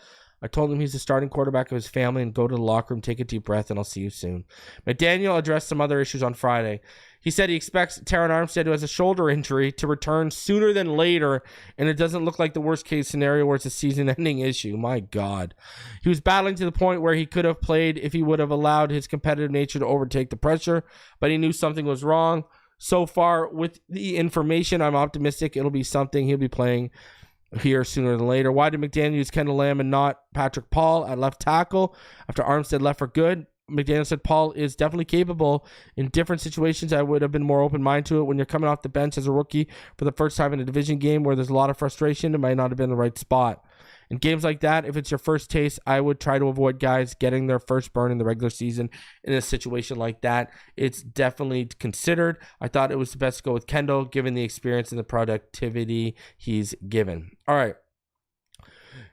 I told him he's the starting quarterback of his family and go to the locker room, take a deep breath, and I'll see you soon. McDaniel addressed some other issues on Friday. He said he expects Terron Armstead, who has a shoulder injury, to return sooner than later, and it doesn't look like the worst-case scenario where it's a season-ending issue. My God. He was battling to the point where he could have played if he would have allowed his competitive nature to overtake the pressure, but he knew something was wrong. So far, with the information, I'm optimistic it'll be something he'll be playing here sooner than later. Why did McDaniel use Kendall Lamb and not Patrick Paul at left tackle after Armstead left for good? McDaniel said Paul is definitely capable in different situations. I would have been more open-minded to it. When you're coming off the bench as a rookie for the first time in a division game where there's a lot of frustration, it might not have been the right spot. In games like that, if it's your first taste, I would try to avoid guys getting their first burn in the regular season in a situation like that. It's definitely considered. I thought it was the best to go with Kendall, given the experience and the productivity he's given. All right.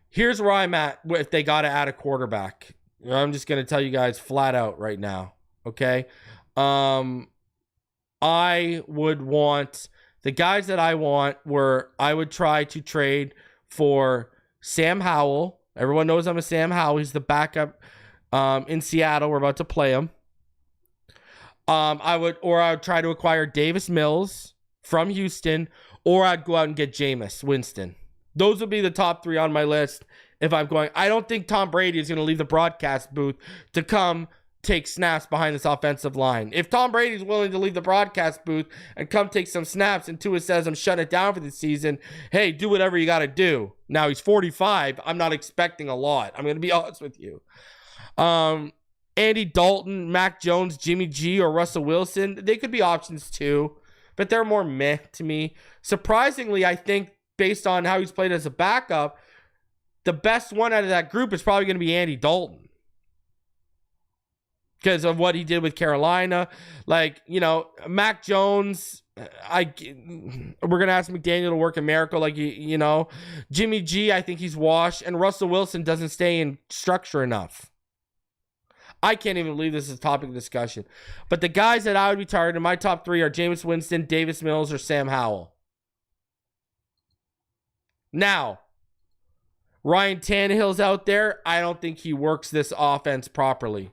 Here's where I'm at if they got to add a quarterback. I'm just going to tell you guys flat out right now, okay? I would want, the guys that I want were, I would try to trade for Sam Howell. Everyone knows I'm a Sam Howell. He's the backup in Seattle. We're about to play him. I would try to acquire Davis Mills from Houston, or I'd go out and get Jameis Winston. Those would be the top 3 on my list. If I'm going, I don't think Tom Brady is going to leave the broadcast booth to come take snaps behind this offensive line. If Tom Brady's willing to leave the broadcast booth and come take some snaps and Tua says, I'm shutting it down for the season, hey, do whatever you got to do. Now he's 45. I'm not expecting a lot. I'm going to be honest with you. Andy Dalton, Mac Jones, Jimmy G, or Russell Wilson, they could be options too, but they're more meh to me. Surprisingly, I think based on how he's played as a backup, the best one out of that group is probably going to be Andy Dalton because of what he did with Carolina. Like, you know, Mac Jones, we're going to ask McDaniel to work a miracle. Like, you know, Jimmy G, I think he's washed, and Russell Wilson doesn't stay in structure enough. I can't even believe this is a topic of discussion. But the guys that I would be targeting, my top 3 are Jameis Winston, Davis Mills, or Sam Howell. Now, Ryan Tannehill's out there. I don't think he works this offense properly.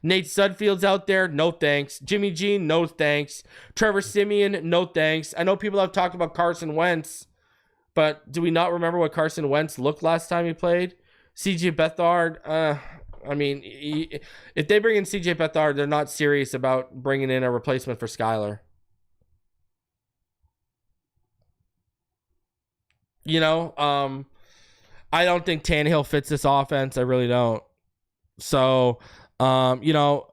Nate Sudfield's out there. No thanks. Jimmy G, no thanks. Trevor Siemian, no thanks. I know people have talked about Carson Wentz, but do we not remember what Carson Wentz looked last time he played? CJ Beathard, I mean, if they bring in CJ Beathard, they're not serious about bringing in a replacement for Skylar. You know, I don't think Tannehill fits this offense. I really don't. So, you know,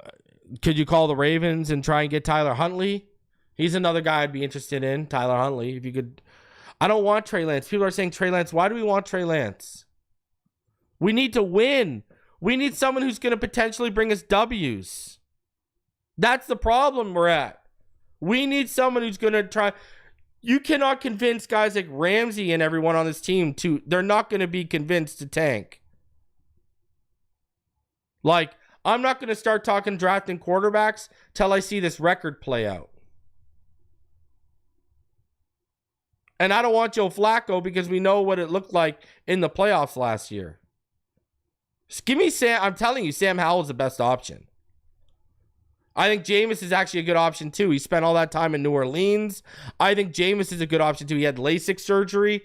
could you call the Ravens and try and get Tyler Huntley? He's another guy I'd be interested in, Tyler Huntley. If you could, I don't want Trey Lance. People are saying Trey Lance. Why do we want Trey Lance? We need to win. We need someone who's going to potentially bring us W's. That's the problem we're at. We need someone who's going to try. You cannot convince guys like Ramsey and everyone on this team to, they're not going to be convinced to tank. Like, I'm not going to start talking drafting quarterbacks till I see this record play out. And I don't want Joe Flacco because we know what it looked like in the playoffs last year. Just give me Sam. I'm telling you, Sam Howell is the best option. I think Jameis is actually a good option too. He spent all that time in New Orleans. I think Jameis is a good option too. He had LASIK surgery.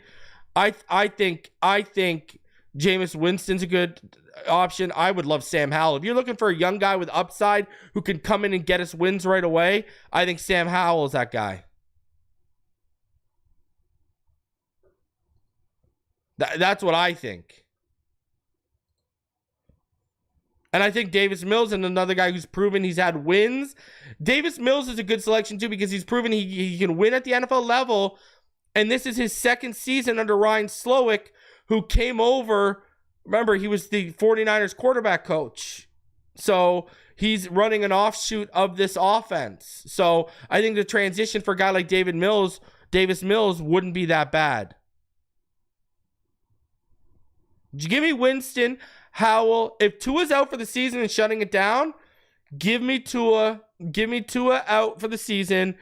I think Jameis Winston's a good option. I would love Sam Howell. If you're looking for a young guy with upside who can come in and get us wins right away, I think Sam Howell is that guy. That's what I think. And I think Davis Mills is another guy who's proven he's had wins. Davis Mills is a good selection too because he's proven he can win at the NFL level. And this is his second season under Ryan Slowick, who came over. Remember, he was the 49ers quarterback coach. So he's running an offshoot of this offense. So I think the transition for a guy like Davis Mills wouldn't be that bad. Give me Winston, Howell. If Tua's out for the season and shutting it down, give me Tua out for the season,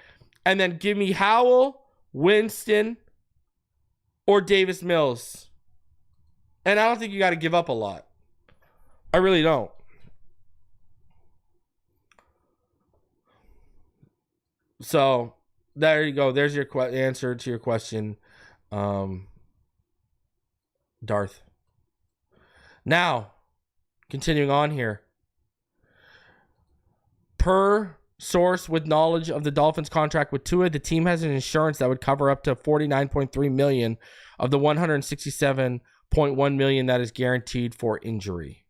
and then give me Howell, Winston, or Davis Mills. And I don't think you got to give up a lot. I really don't. So there you go. There's your answer to your question, Darth. Now, continuing on here. Per source with knowledge of the Dolphins contract with Tua, the team has an insurance that would cover up to $49.3 million of the $167.1 million that is guaranteed for injury.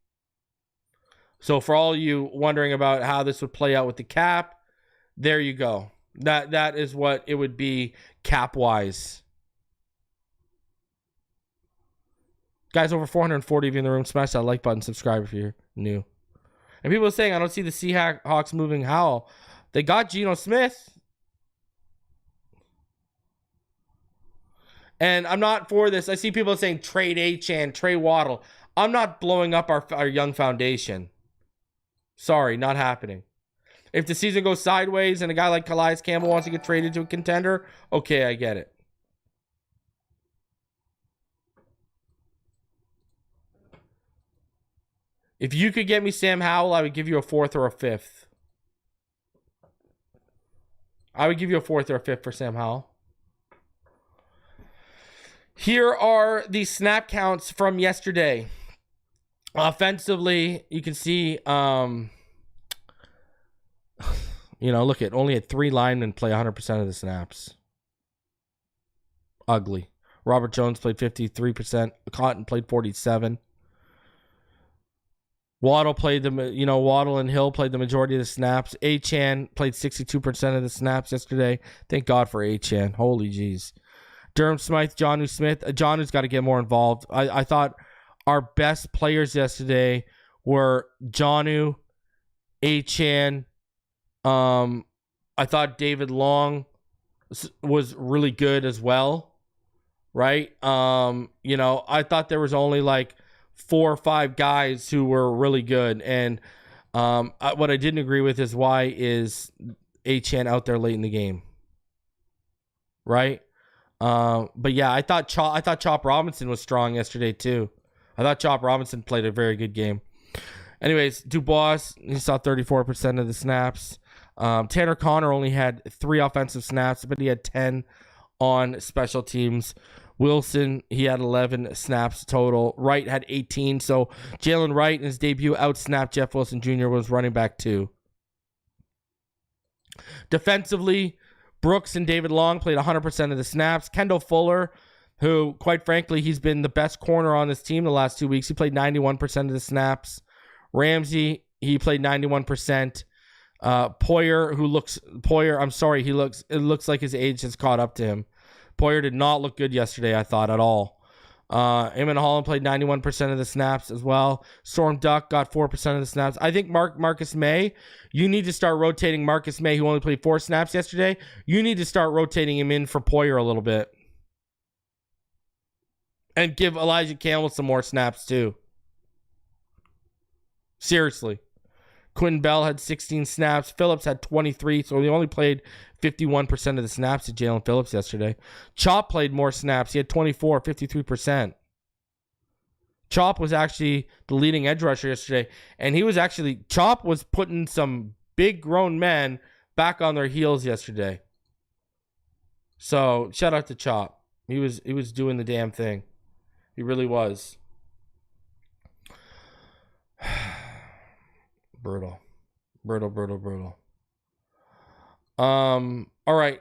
So for all you wondering about how this would play out with the cap, there you go. That is what it would be cap-wise. Guys, over 440 of you in the room. Smash that like button. Subscribe if you're new. And people are saying, I don't see the Seahawks moving Howell. They got Geno Smith. And I'm not for this. I see people saying trade Achane, trade Waddle. I'm not blowing up our young foundation. Sorry, not happening. If the season goes sideways and a guy like Calais Campbell wants to get traded to a contender, okay, I get it. If you could get me Sam Howell, I would give you a 4th or a 5th. I would give you a 4th or a 5th for Sam Howell. Here are the snap counts from yesterday. Offensively, you can see, look at only had 3 linemen play 100% of the snaps. Ugly. Robert Jones played 53%. Cotton played 47%. Waddle and Hill played the majority of the snaps. Achane played 62% of the snaps yesterday. Thank God for Achane. Holy jeez. Durham Smythe, Jonnu Smith. Jonnu's got to get more involved. I thought our best players yesterday were Jonnu, Achane. I thought David Long was really good as well. Right? I thought there was only like 4 or 5 guys who were really good. And what I didn't agree with is why is Achane out there late in the game. Right? But yeah, I thought Chop Robinson was strong yesterday too. I thought Chop Robinson played a very good game. Anyways, Dubois, he saw 34% of the snaps. Tanner Connor only had 3 offensive snaps, but he had 10 on special teams. Wilson, he had 11 snaps total. Wright had 18. So Jalen Wright in his debut outsnapped Jeff Wilson Jr. was running back 2. Defensively, Brooks and David Long played 100% of the snaps. Kendall Fuller, who, quite frankly, he's been the best corner on this team the last 2 weeks. He played 91% of the snaps. Ramsey, he played 91%. It looks like his age has caught up to him. Poyer did not look good yesterday, I thought, at all. Eamon Holland played 91% of the snaps as well. Storm Duck got 4% of the snaps. I think Marcus May, you need to start rotating Marcus May, who only played 4 snaps yesterday. You need to start rotating him in for Poyer a little bit. And give Elijah Campbell some more snaps, too. Seriously. Quentin Bell had 16 snaps. Phillips had 23, so he only played 51% of the snaps to Jalen Phillips yesterday. Chop played more snaps. He had 24, 53%. Chop was actually the leading edge rusher yesterday, and Chop was putting some big grown men back on their heels yesterday. So, shout out to Chop. He was doing the damn thing. He really was. Brutal. All right.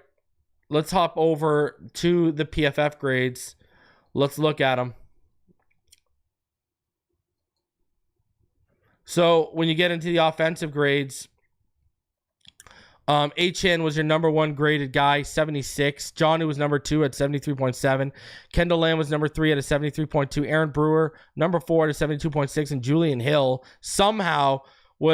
Let's hop over to the PFF grades. Let's look at them. So when you get into the offensive grades, Achane was your number 1 graded guy, 76. Jonnu was number 2 at 73.7. Kendall Lamb was number 3 at a 73.2. Aaron Brewer, number 4 at a 72.6. And Julian Hill, somehow,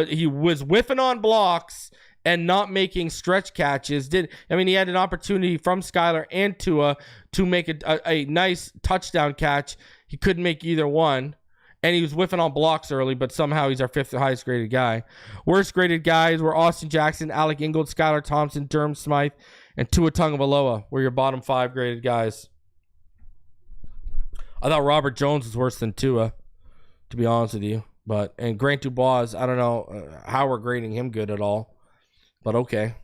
he was whiffing on blocks and not making stretch catches. He had an opportunity from Skylar and Tua to make a nice touchdown catch. He couldn't make either one. And he was whiffing on blocks early, but somehow he's our 5th highest graded guy. Worst graded guys were Austin Jackson, Alec Ingold, Skylar Thompson, Durham Smythe, and Tua Tagovailoa were your bottom 5 graded guys. I thought Robert Jones was worse than Tua, to be honest with you. And Grant Dubois, I don't know how we're grading him good at all. But okay.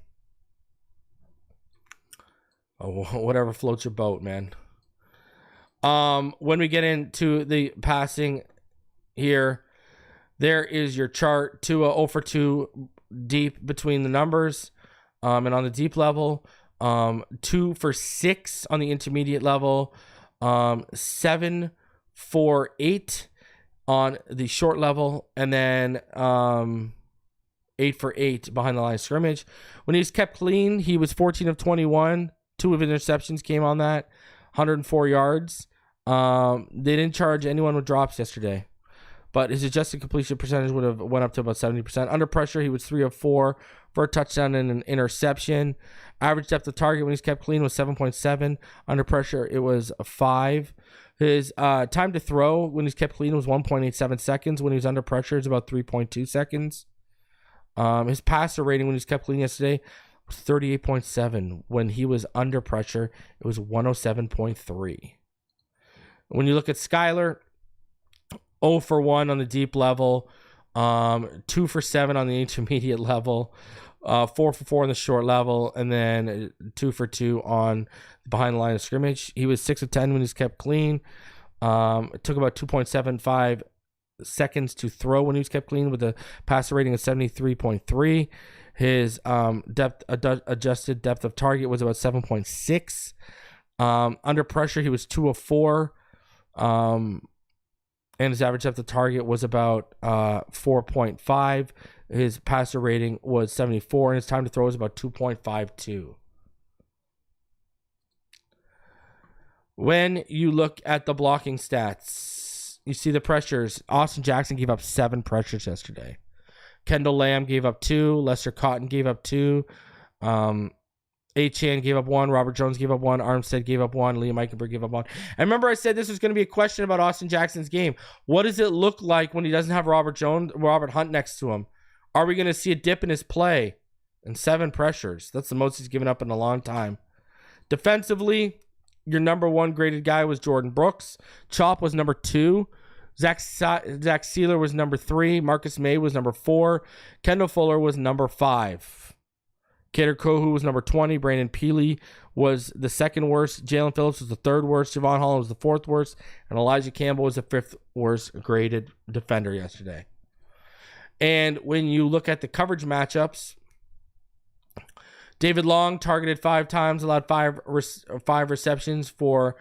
Oh, whatever floats your boat, man. When we get into the passing here, there is your chart. Tua 0 for 2 deep between the numbers. And on the deep level, 2 for 6 on the intermediate level. 7 for 8 on the short level. And then 8 for 8 behind the line of scrimmage. When he's kept clean, he was 14 of 21. 2 of interceptions came on that. 104 yards. They didn't charge anyone with drops yesterday. But his adjusted completion percentage would have went up to about 70%. Under pressure, he was 3 of 4 for a touchdown and an interception. Average depth of target when he's kept clean was 7.7. Under pressure, it was a 5. His time to throw when he's kept clean was 1.87 seconds. When he was under pressure, it's about 3.2 seconds. His passer rating when he was kept clean yesterday was 38.7. When he was under pressure, it was 107.3. When you look at Skylar, 0 for 1 on the deep level, 2 for 7 on the intermediate level, 4 for 4 on the short level, and then 2 for 2 on behind the line of scrimmage. He was 6 of 10 when he's kept clean. It took about 2.75 seconds to throw when he was kept clean with a passer rating of 73.3. His adjusted depth of target was about 7.6. Under pressure, he was 2 of 4. And his average depth of target was about 4.5. His passer rating was 74, and his time to throw was about 2.52. When you look at the blocking stats, you see the pressures. Austin Jackson gave up 7 pressures yesterday. Kendall Lamb gave up 2. Lester Cotton gave up 2. Achane gave up 1. Robert Jones gave up 1. Armstead gave up 1. Liam Eichenberg gave up 1. And remember, I said this was going to be a question about Austin Jackson's game. What does it look like when he doesn't have Robert Hunt next to him? Are we going to see a dip in his play? And 7 pressures. That's the most he's given up in a long time. Defensively, your number 1 graded guy was Jordan Brooks. Chop was number 2. Zach Sieler was number 3. Marcus May was number 4. Kendall Fuller was number 5. Kader Kohu was number 20. Brandon Peely was the second worst. Jalen Phillips was the third worst. Javon Holland was the fourth worst. And Elijah Campbell was the fifth worst graded defender yesterday. And when you look at the coverage matchups, David Long targeted 5 times, allowed 5 receptions for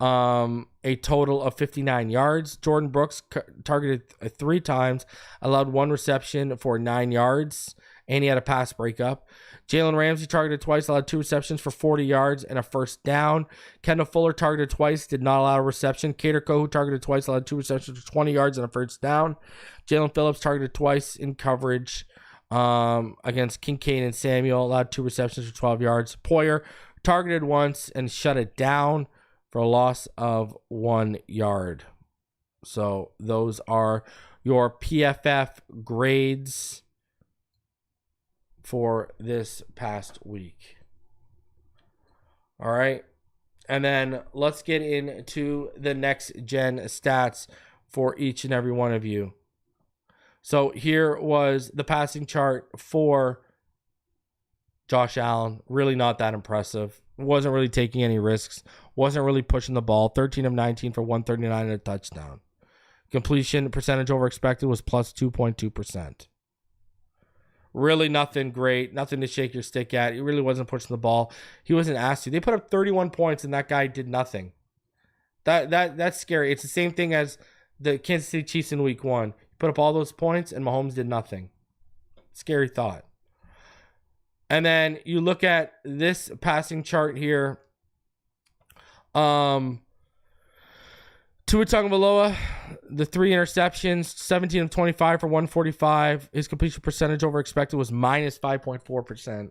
a total of 59 yards. Jordan Brooks targeted 3 times, allowed 1 reception for 9 yards, and he had a pass breakup. Jalen Ramsey targeted twice, allowed 2 receptions for 40 yards and a first down. Kendall Fuller targeted twice, did not allow a reception. Kader Kohu targeted twice, allowed 2 receptions for 20 yards and a first down. Jalen Phillips targeted twice in coverage against Kincaid and Samuel, allowed 2 receptions for 12 yards. Poyer targeted once and shut it down for a loss of 1 yard. So those are your PFF grades for this past week. All right. And then let's get into the next gen stats for each and every one of you. So here was the passing chart for Josh Allen. Really not that impressive. Wasn't really taking any risks. Wasn't really pushing the ball. 13 of 19 for 139 and a touchdown. Completion percentage over expected was plus 2.2%. Really nothing great. Nothing to shake your stick at. He really wasn't pushing the ball. He wasn't asked to. They put up 31 points and that guy did nothing. That's scary. It's the same thing as the Kansas City Chiefs in week 1. Put up all those points and Mahomes did nothing. Scary thought. And then you look at this passing chart here. Tua Tagovailoa, the 3 interceptions, 17 of 25 for 145. His completion percentage over expected was minus 5.4%.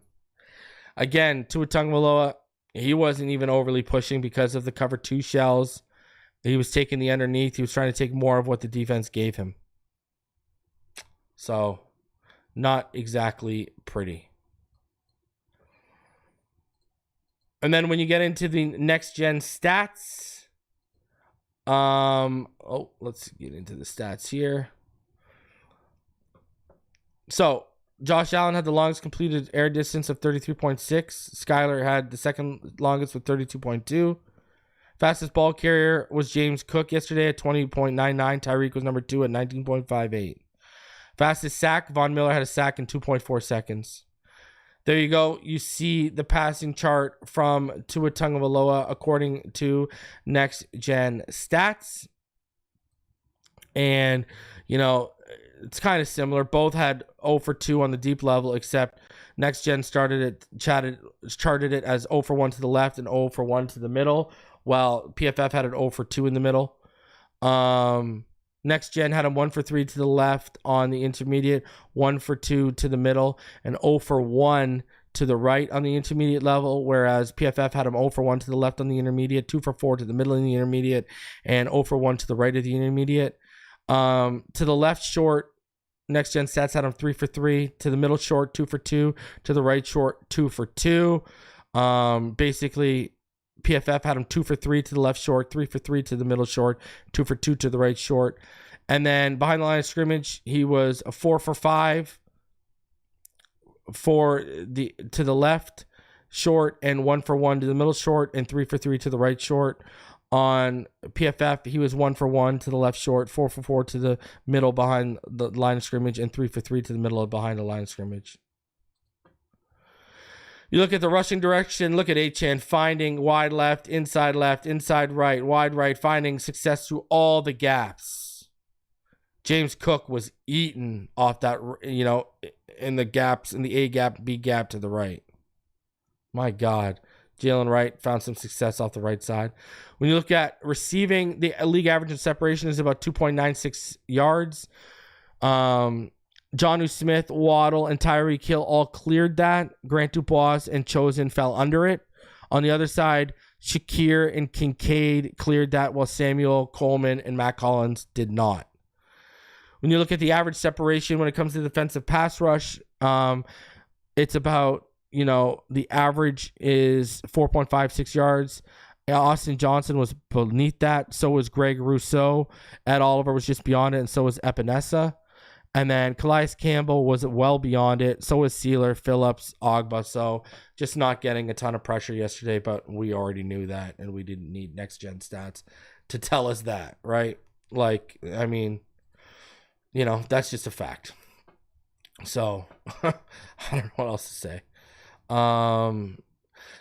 Again, Tua Tagovailoa, he wasn't even overly pushing because of the cover 2 shells. He was taking the underneath. He was trying to take more of what the defense gave him. So, not exactly pretty. And then when you get into the next gen stats, let's get into the stats here. So, Josh Allen had the longest completed air distance of 33.6. Skylar had the second longest with 32.2. Fastest ball carrier was James Cook yesterday at 20.99. Tyreek was number 2 at 19.58. Fastest sack, Von Miller had a sack in 2.4 seconds. There you go. You see the passing chart from Tua Tagovailoa according to Next Gen Stats. And, you know, it's kind of similar. Both had 0 for 2 on the deep level, except Next Gen charted it as 0 for 1 to the left and 0 for 1 to the middle, while PFF had it 0 for 2 in the middle. Next Gen had him 1 for 3 to the left on the intermediate, 1 for 2 to the middle, and 0 for 1 to the right on the intermediate level, whereas PFF had him 0 for 1 to the left on the intermediate, 2 for 4 to the middle in the intermediate, and 0 for 1 to the right of the intermediate. To the left short, Next Gen Stats had him 3 for 3. To the middle short, 2 for 2. To the right short, 2 for 2. Basically, PFF had him 2 for 3 to the left short, 3 for 3 to the middle short, 2 for 2 to the right short. And then behind the line of scrimmage, he was a 4 for 5 to the left short, and 1 for 1 to the middle short, and 3 for 3 to the right short. On PFF, he was 1 for 1 to the left short, 4 for 4 to the middle behind the line of scrimmage, and 3 for 3 to the middle behind the line of scrimmage. You look at the rushing direction, look at Achane finding wide left, inside right, wide right, finding success through all the gaps. James Cook was eaten off that, you know, in the gaps, in the A gap, B gap to the right. My God. Jalen Wright found some success off the right side. When you look at receiving, the league average in separation is about 2.96 yards. Jonnu Smith, Waddle, and Tyreek Hill all cleared that. Grant Dubois and Chosen fell under it. On the other side, Shakir and Kincaid cleared that, while Samuel, Coleman, and Matt Collins did not. When you look at the average separation when it comes to defensive pass rush, it's about, you know, the average is 4.56 yards. Austin Johnson was beneath that. So was Greg Rousseau. Ed Oliver was just beyond it, and so was Epinesa. And then Calais Campbell was well beyond it. So was Sealer, Phillips, Ogba. So just not getting a ton of pressure yesterday, but we already knew that, and we didn't need next-gen stats to tell us that, right? Like, I mean, you know, that's just a fact. So I don't know what else to say.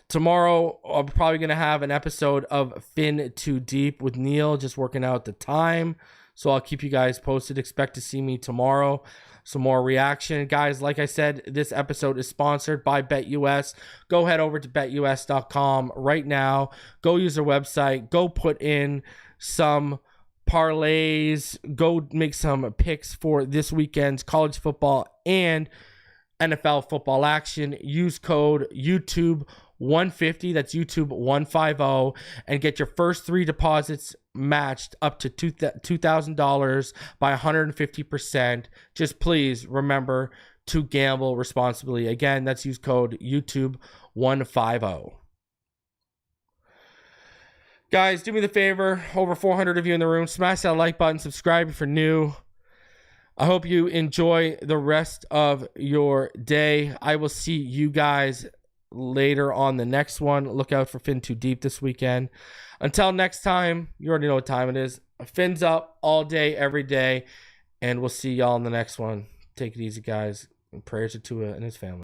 Tomorrow, I'm probably going to have an episode of Fin Too Deep with Neil, just working out the time. So I'll keep you guys posted. Expect to see me tomorrow. Some more reaction. Guys, like I said, this episode is sponsored by BetUS. Go head over to betus.com right now. Go use their website. Go put in some parlays. Go make some picks for this weekend's college football and NFL football action. Use code YouTube150, that's YouTube 150, and get your first 3 deposits matched up to $2,000 by 150%. Just please remember to gamble responsibly. Again, that's use code YouTube 150. Guys, do me the favor, over 400 of you in the room, smash that like button, subscribe if you're new. I hope you enjoy the rest of your day. I will see you guys later on the next one. Look out for Fin Too Deep this weekend. Until next time, you already know what time it is. Fins up all day, every day. And we'll see y'all in the next one. Take it easy, guys. And prayers to Tua and his family.